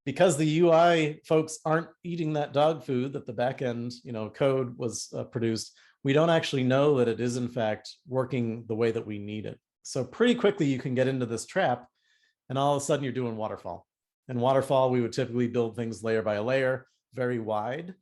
D: because the UI folks aren't eating that dog food that the back-end, code was produced, we don't actually know that it is in fact working the way that we need it. So pretty quickly you can get into this trap, and all of a sudden you're doing waterfall. In waterfall, we would typically build things layer by layer, very wide.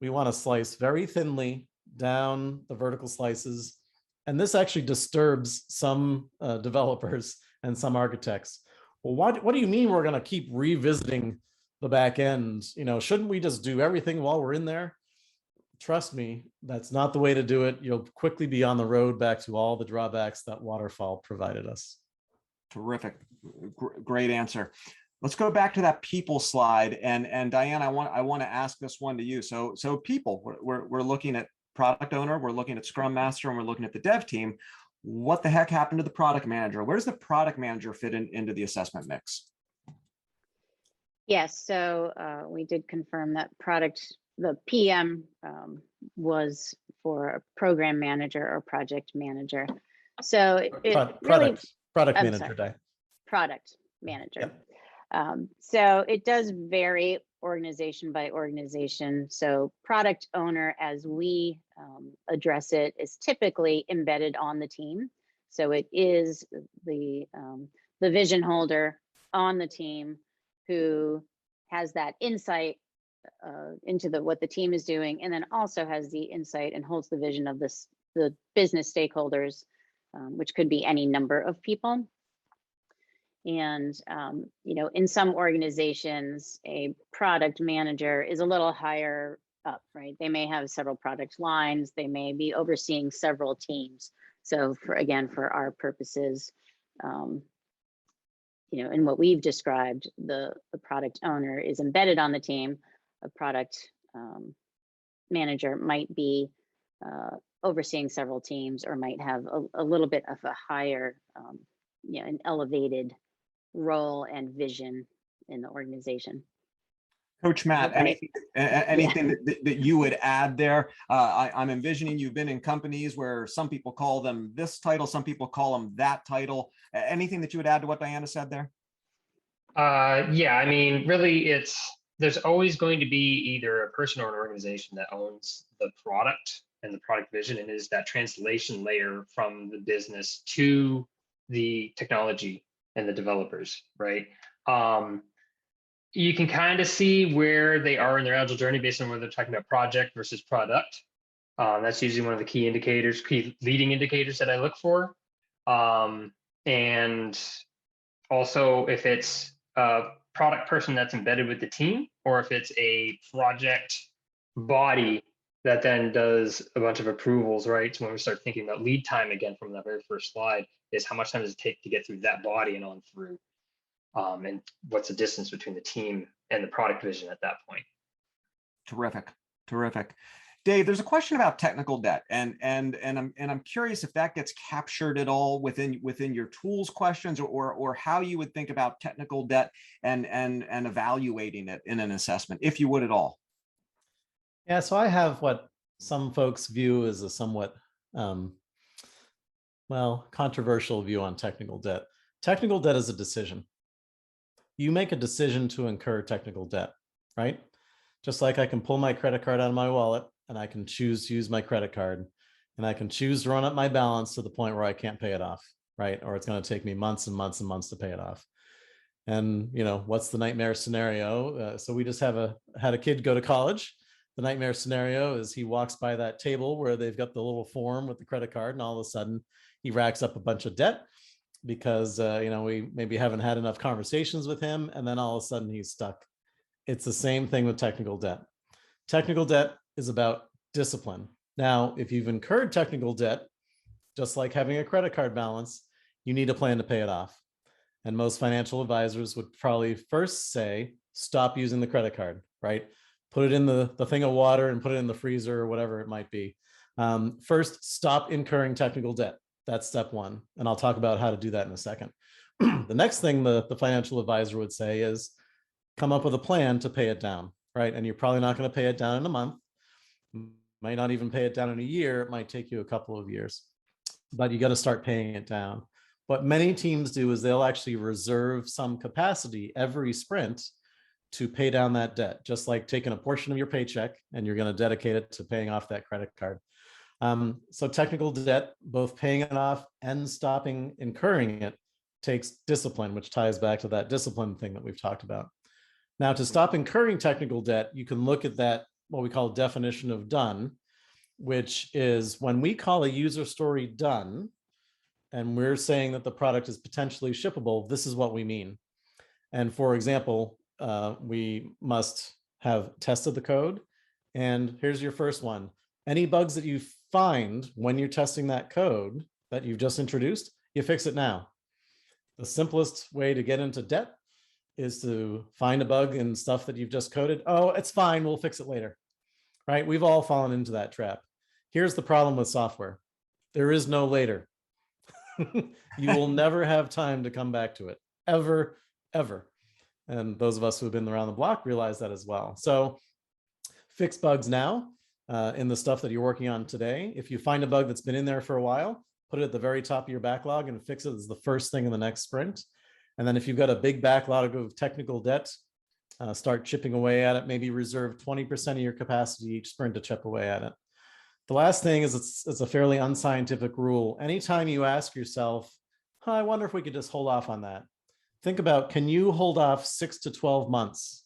D: We want to slice very thinly down the vertical slices. And this actually disturbs some developers and some architects. Well, what do you mean we're going to keep revisiting the back end? Shouldn't we just do everything while we're in there? Trust me, that's not the way to do it. You'll quickly be on the road back to all the drawbacks that waterfall provided us.
A: Terrific. Great answer. Let's go back to that people slide. And Diane, I want to ask this one to you. So people, we're looking at product owner, we're looking at Scrum Master, and we're looking at the dev team. What the heck happened to the product manager? Where does the product manager fit into the assessment mix?
C: Yes, so we did confirm that the PM was for a program manager or project manager. So
D: product manager.
C: Product manager.
D: Yep.
C: So it does vary organization by organization. So product owner, as we address it, is typically embedded on the team. So it is the vision holder on the team who has that insight into what the team is doing, and then also has the insight and holds the vision of the business stakeholders, which could be any number of people. And in some organizations, a product manager is a little higher up, right? They may have several product lines. They may be overseeing several teams. So for our purposes, in what we've described, the product owner is embedded on the team. A product manager might be overseeing several teams, or might have a little bit of a higher, an elevated role and vision in the organization.
A: Coach Matt, anything that you would add there? I'm envisioning you've been in companies where some people call them this title, some people call them that title. Anything that you would add to what Diana said there?
B: Yeah, I mean, really, there's always going to be either a person or an organization that owns the product and the product vision, and is that translation layer from the business to the technology and the developers, right? You can kind of see where they are in their Agile journey based on whether they're talking about project versus product. That's usually one of the key leading indicators that I look for. And also if it's a product person that's embedded with the team, or if it's a project body that then does a bunch of approvals, right? So when we start thinking about lead time again from that very first slide, is how much time does it take to get through that body and on through? And what's the distance between the team and the product vision at that point?
A: Terrific. Dave, there's a question about technical debt, and I'm curious if that gets captured at all within your tools questions, or how you would think about technical debt and evaluating it in an assessment, if you would at all.
D: Yeah, so I have what some folks view as a somewhat controversial view on technical debt. Technical debt is a decision. You make a decision to incur technical debt, right? Just like I can pull my credit card out of my wallet and I can choose to use my credit card, and I can choose to run up my balance to the point where I can't pay it off, right? Or it's going to take me months and months and months to pay it off. And what's the nightmare scenario? So we just had a kid go to college. The nightmare scenario is he walks by that table where they've got the little form with the credit card, and all of a sudden he racks up a bunch of debt because we maybe haven't had enough conversations with him, and then all of a sudden he's stuck. It's the same thing with technical debt. Technical debt is about discipline. Now, if you've incurred technical debt, just like having a credit card balance, you need a plan to pay it off. And most financial advisors would probably first say, stop using the credit card, right? put it in the thing of water and put it in the freezer or whatever it might be. First, stop incurring technical debt. That's step one. And I'll talk about how to do that in a second. The next thing the financial advisor would say is come up with a plan to pay it down, right? And you're probably not going to pay it down in a month. Might not even pay it down in a year. It might take you a couple of years, but you got to start paying it down. What many teams do is they'll actually reserve some capacity every sprint to pay down that debt, just like taking a portion of your paycheck and you're going to dedicate it to paying off that credit card. So technical debt, both paying it off and stopping incurring it, takes discipline, which ties back to that discipline thing that we've talked about. Now, to stop incurring technical debt, you can look at that, what we call definition of done, which is when we call a user story done, and we're saying that the product is potentially shippable, this is what we mean. And for example, we must have tested the code. And here's your first one. Any bugs that you find when you're testing that code that you've just introduced, you fix it now. The simplest way to get into debt is to find a bug in stuff that you've just coded. Oh, it's fine, we'll fix it later, right? We've all fallen into that trap. Here's the problem with software. There is no later. You will never have time to come back to it, ever, ever. And those of us who have been around the block realize that as well. So fix bugs now in the stuff that you're working on today. If you find a bug that's been in there for a while, put it at the very top of your backlog and fix it as the first thing in the next sprint. And then if you've got a big backlog of technical debt, start chipping away at it, maybe reserve 20% of your capacity each sprint to chip away at it. The last thing is it's a fairly unscientific rule. Anytime you ask yourself, I wonder if we could just hold off on that. Think about, can you hold off 6 to 12 months?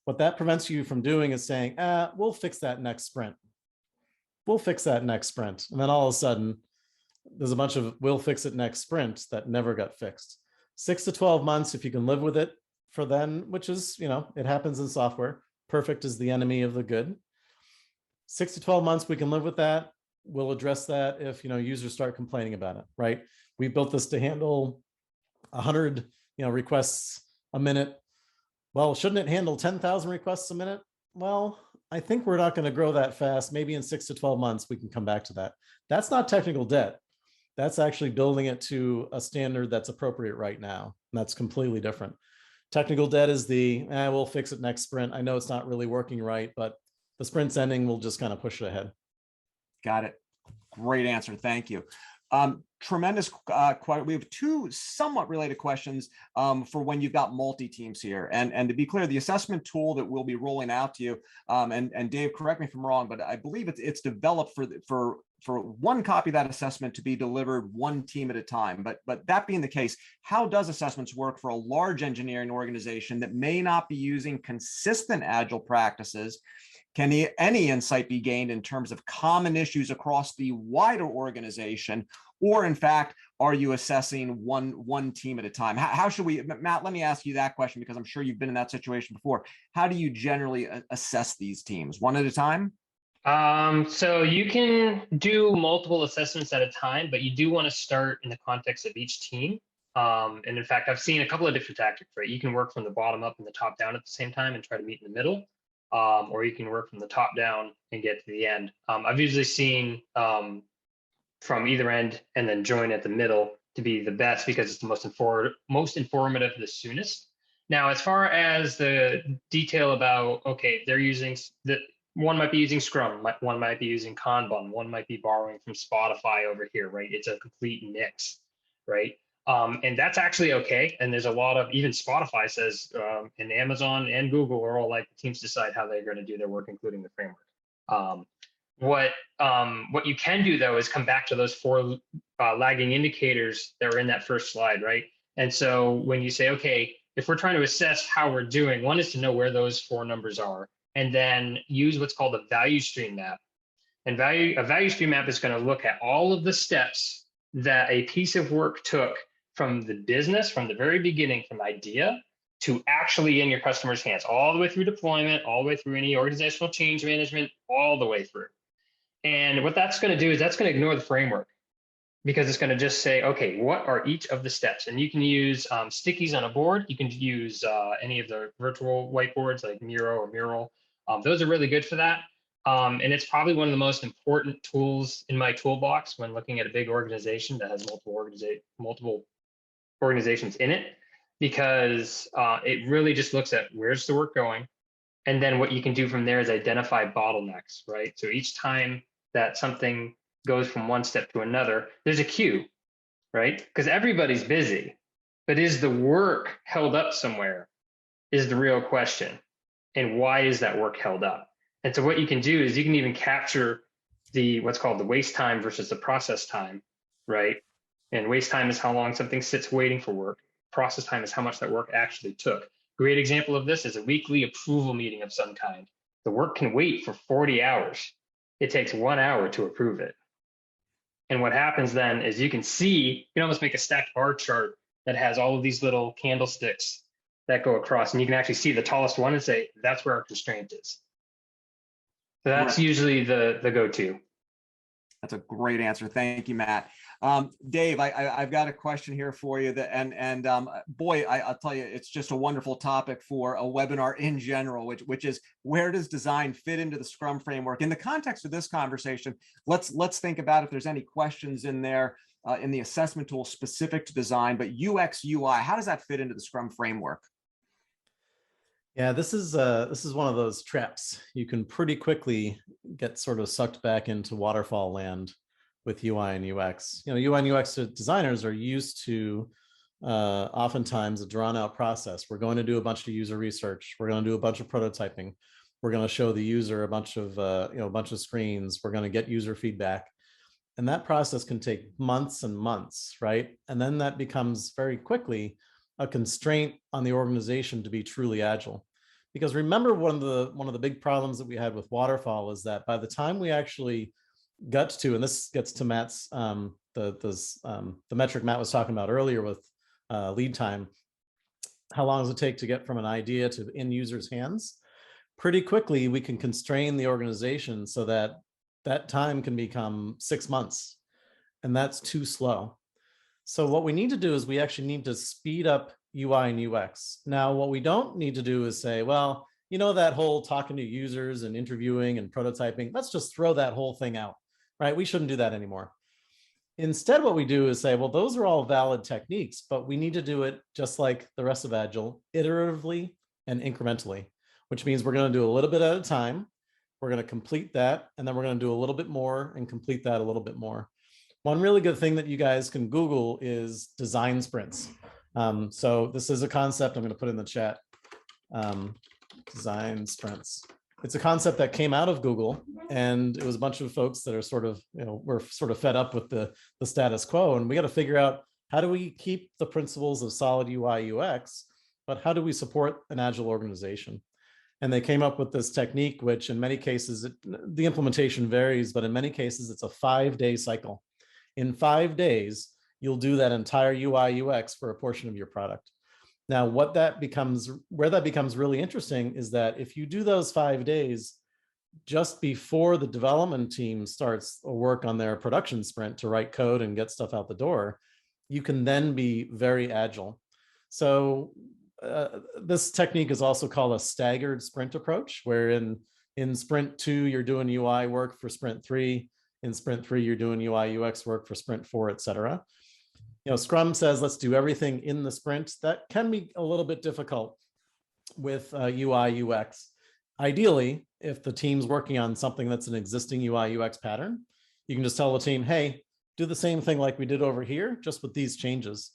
D: What that prevents you from doing is saying, we'll fix that next sprint. We'll fix that next sprint. And then all of a sudden, there's a bunch of we'll fix it next sprint that never got fixed. 6 to 12 months, if you can live with it for then, which is, it happens in software. Perfect is the enemy of the good. 6 to 12 months, we can live with that. We'll address that if, users start complaining about it, right? We built this to handle 100, requests a minute. Well, shouldn't it handle 10,000 requests a minute? Well, I think we're not going to grow that fast. Maybe in 6 to 12 months, we can come back to that. That's not technical debt. That's actually building it to a standard that's appropriate right now. And that's completely different. Technical debt is we'll fix it next sprint. I know it's not really working right, but the sprint's ending, we'll just kind of push it ahead.
A: Got it. Great answer. Thank you. Tremendous. We have two somewhat related questions for when you've got multi-teams here. And to be clear, the assessment tool that we'll be rolling out to you, and Dave, correct me if I'm wrong, but I believe it's developed for one copy of that assessment to be delivered one team at a time. But that being the case, how does assessments work for a large engineering organization that may not be using consistent Agile practices? Can any insight be gained in terms of common issues across the wider organization? Or in fact, are you assessing one team at a time? How should we, Matt, let me ask you that question because I'm sure you've been in that situation before. How do you generally assess these teams? One at a time?
B: So you can do multiple assessments at a time, but you do want to start in the context of each team. And in fact, I've seen a couple of different tactics, right? You can work from the bottom up and the top down at the same time and try to meet in the middle. Or you can work from the top down and get to the end. I've usually seen from either end and then join at the middle to be the best because it's the most informative the soonest. Now, as far as the detail about, okay, they're using one might be using Scrum, one might be using Kanban, one might be borrowing from Spotify over here, right? It's a complete mix, right? And that's actually okay. And there's a lot of, even Spotify says, and Amazon and Google are all like, teams decide how they're going to do their work, including the framework. What you can do though is come back to those 4 lagging indicators that were in that first slide, right? And so when you say, okay, if we're trying to assess how we're doing, one is to know where those 4 numbers are, and then use what's called a value stream map. And a value stream map is going to look at all of the steps that a piece of work took from the business, from the very beginning, from idea to actually in your customer's hands, all the way through deployment, all the way through any organizational change management, all the way through. And what that's going to do is that's going to ignore the framework because it's going to just say, okay, what are each of the steps? And you can use stickies on a board. You can use any of the virtual whiteboards like Miro or Mural. Those are really good for that. And it's probably one of the most important tools in my toolbox when looking at a big organization that has multiple organizations in it, because it really just looks at where's the work going. And then what you can do from there is identify bottlenecks, right? So each time that something goes from one step to another, there's a queue, right? Because everybody's busy, but is the work held up somewhere is the real question. And why is that work held up? And so what you can do is you can even capture the what's called the waste time versus the process time, right? And waste time is how long something sits waiting for work. Process time is how much that work actually took. Great example of this is a weekly approval meeting of some kind. The work can wait for 40 hours. It takes 1 hour to approve it. And what happens then is you can see, you can almost make a stacked bar chart that has all of these little candlesticks that go across, and you can actually see the tallest one and say, that's where our constraint is. So that's usually the go-to.
A: That's a great answer. Thank you, Matt. Dave, I've got a question here for you that, boy, I'll tell you, it's just a wonderful topic for a webinar in general, which is where does design fit into the Scrum framework? In the context of this conversation, let's think about if there's any questions in there in the assessment tool specific to design, but UX, UI, how does that fit into the Scrum framework?
D: Yeah, this is one of those traps. You can pretty quickly get sort of sucked back into waterfall land with UI and UX. You know, UI and UX designers are used to oftentimes a drawn out process. We're going to do a bunch of user research. We're going to do a bunch of prototyping. We're going to show the user a bunch of screens. We're going to get user feedback. And that process can take months and months, right? And then that becomes very quickly a constraint on the organization to be truly agile. Because remember, one of the big problems that we had with waterfall is that by the time we actually got to, and this gets to Matt's the metric Matt was talking about earlier with lead time, how long does it take to get from an idea to in users' hands? Pretty quickly, we can constrain the organization so that that time can become 6 months, and that's too slow. So what we need to do is we actually need to speed up UI and UX. Now, what we don't need to do is say, well, you know, that whole talking to users and interviewing and prototyping, let's just throw that whole thing out, right? We shouldn't do that anymore. Instead, what we do is say, well, those are all valid techniques, but we need to do it just like the rest of Agile, iteratively and incrementally, which means we're going to do a little bit at a time. We're going to complete that, and then we're going to do a little bit more and complete that a little bit more. One really good thing that you guys can Google is design sprints. So this is a concept I'm going to put in the chat. Design sprints. It's a concept that came out of Google, and it was a bunch of folks that are sort of, we're sort of fed up with the status quo, and we got to figure out how do we keep the principles of solid UI UX, but how do we support an agile organization? And they came up with this technique, which in many cases, the implementation varies, but in many cases, it's a 5-day cycle. In 5 days, you'll do that entire UI UX for a portion of your product. Now, where that becomes really interesting is that if you do those 5 days just before the development team starts work on their production sprint to write code and get stuff out the door, you can then be very agile. So this technique is also called a staggered sprint approach, where in sprint 2, you're doing UI work for sprint 3. In sprint 3, you're doing UI UX work for sprint 4, et cetera. Scrum says, let's do everything in the sprint. That can be a little bit difficult with UI UX. Ideally, if the team's working on something that's an existing UI UX pattern, you can just tell the team, hey, do the same thing like we did over here, just with these changes.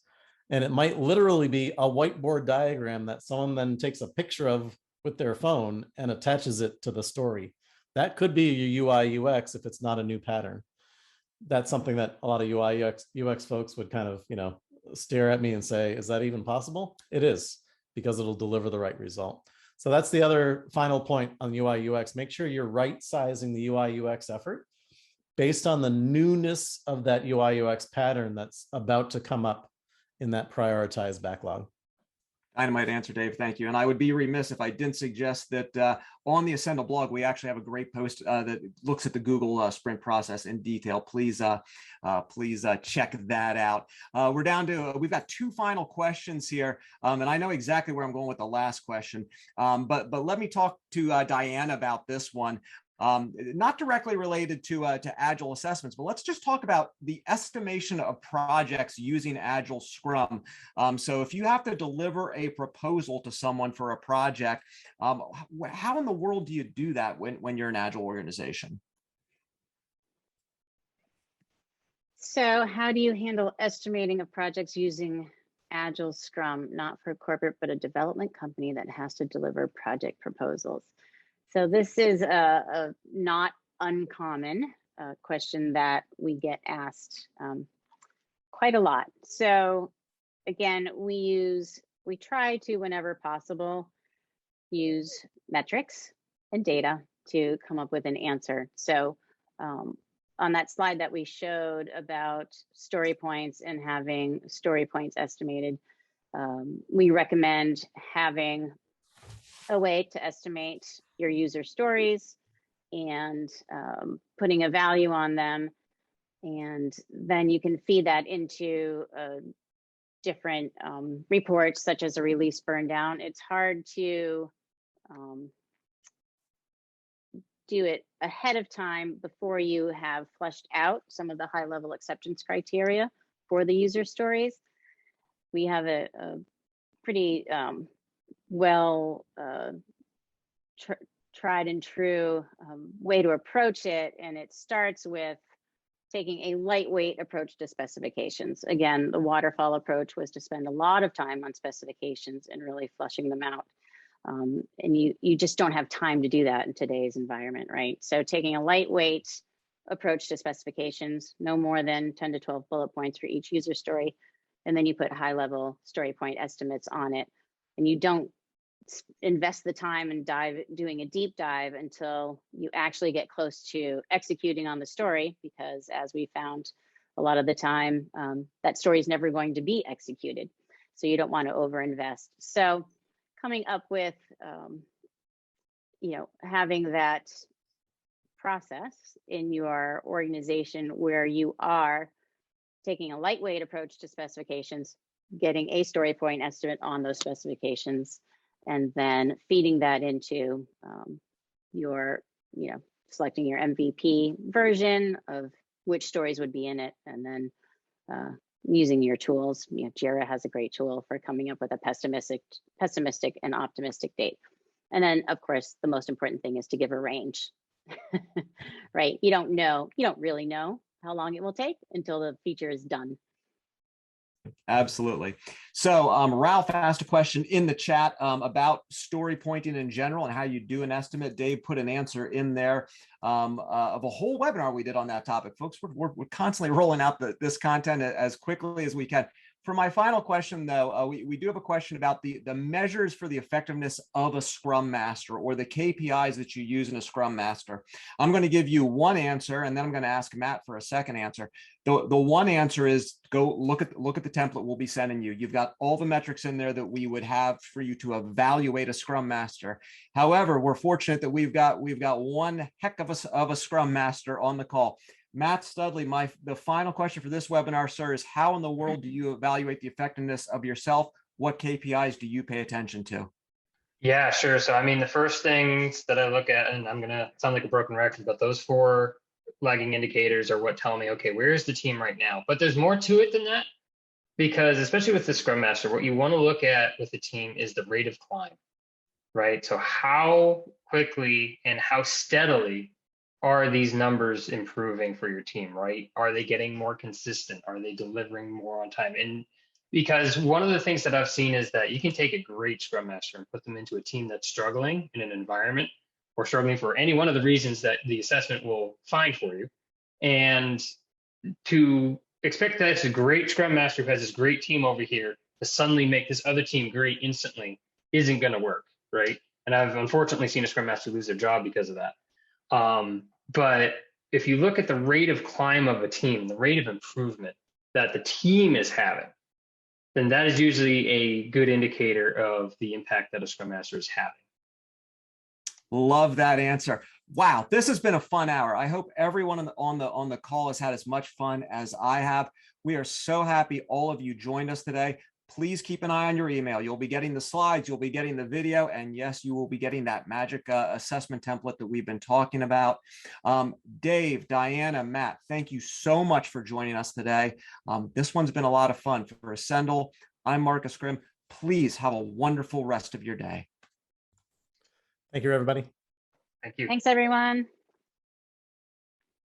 D: And it might literally be a whiteboard diagram that someone then takes a picture of with their phone and attaches it to the story. That could be your UI UX if it's not a new pattern. That's something that a lot of UI UX folks would kind of, stare at me and say, is that even possible? It is, because it'll deliver the right result. So that's the other final point on UI UX. Make sure you're right sizing the UI UX effort based on the newness of that UI UX pattern that's about to come up in that prioritized backlog.
A: Dynamite answer, Dave. Thank you. And I would be remiss if I didn't suggest that on the Ascendle blog, we actually have a great post that looks at the Google sprint process in detail. Please check that out. We're down to, we've got two final questions here. And I know exactly where I'm going with the last question. But let me talk to Diane about this one. Not directly related to Agile assessments, but let's just talk about the estimation of projects using Agile Scrum. So if you have to deliver a proposal to someone for a project, how in the world do you do that when you're an Agile organization?
C: So how do you handle estimating of projects using Agile Scrum, not for corporate, but a development company that has to deliver project proposals? So this is a not uncommon question that we get asked quite a lot. So again, we try to, whenever possible, use metrics and data to come up with an answer. So on that slide that we showed about story points and having story points estimated, we recommend having a way to estimate your user stories and putting a value on them. And then you can feed that into different reports, such as a release burn down. It's hard to do it ahead of time before you have fleshed out some of the high level acceptance criteria for the user stories. We have a pretty well tried and true way to approach it, and it starts with taking a lightweight approach to specifications. Again, the waterfall approach was to spend a lot of time on specifications and really fleshing them out. And you just don't have time to do that in today's environment, right? So taking a lightweight approach to specifications, no more than 10 to 12 bullet points for each user story, and then you put high level story point estimates on it, and you don't invest the time and doing a deep dive until you actually get close to executing on the story, because as we found a lot of the time, that story is never going to be executed. So you don't want to overinvest. So coming up with, having that process in your organization where you are taking a lightweight approach to specifications, getting a story point estimate on those specifications, and then feeding that into your, selecting your MVP version of which stories would be in it, and then using your tools. Jira has a great tool for coming up with a pessimistic and optimistic date. And then, of course, the most important thing is to give a range, right? You don't really know how long it will take until the feature is done.
A: Absolutely. So Ralph asked a question in the chat about story pointing in general and how you do an estimate. Dave put an answer in there of a whole webinar we did on that topic. Folks, we're constantly rolling out this content as quickly as we can. For my final question, though, we do have a question about the measures for the effectiveness of a Scrum Master, or the KPIs that you use in a Scrum Master. I'm going to give you one answer, and then I'm going to ask Matt for a second answer. The one answer is go look at the template we'll be sending you. You've got all the metrics in there that we would have for you to evaluate a Scrum Master. However, we're fortunate that we've got one heck of a Scrum Master on the call. Matt Studley, the final question for this webinar, sir, is how in the world do you evaluate the effectiveness of yourself? What KPIs do you pay attention to?
B: Yeah, sure. So, I mean, the first things that I look at, and I'm going to sound like a broken record, but those 4 lagging indicators are what tell me, okay, where is the team right now? But there's more to it than that, because especially with the Scrum Master, what you want to look at with the team is the rate of climb, right? So how quickly and how steadily are these numbers improving for your team, right? Are they getting more consistent? Are they delivering more on time? And because one of the things that I've seen is that you can take a great Scrum Master and put them into a team that's struggling in an environment, or struggling for any one of the reasons that the assessment will find for you. And to expect that it's a great Scrum Master who has this great team over here to suddenly make this other team great instantly isn't going to work, right? And I've unfortunately seen a Scrum Master lose their job because of that. But if you look at the rate of climb of a team, the rate of improvement that the team is having, then that is usually a good indicator of the impact that a Scrum Master is having.
A: Love that answer. Wow, this has been a fun hour. I hope everyone on the call has had as much fun as I have. We are so happy all of you joined us today. Please keep an eye on your email. You'll be getting the slides, you'll be getting the video, and yes, you will be getting that magic assessment template that we've been talking about. Dave, Diana, Matt, thank you so much for joining us today. This one's been a lot of fun. For Ascendle, I'm Marcus Grimm. Please have a wonderful rest of your day.
D: Thank you, everybody.
B: Thank you.
C: Thanks, everyone.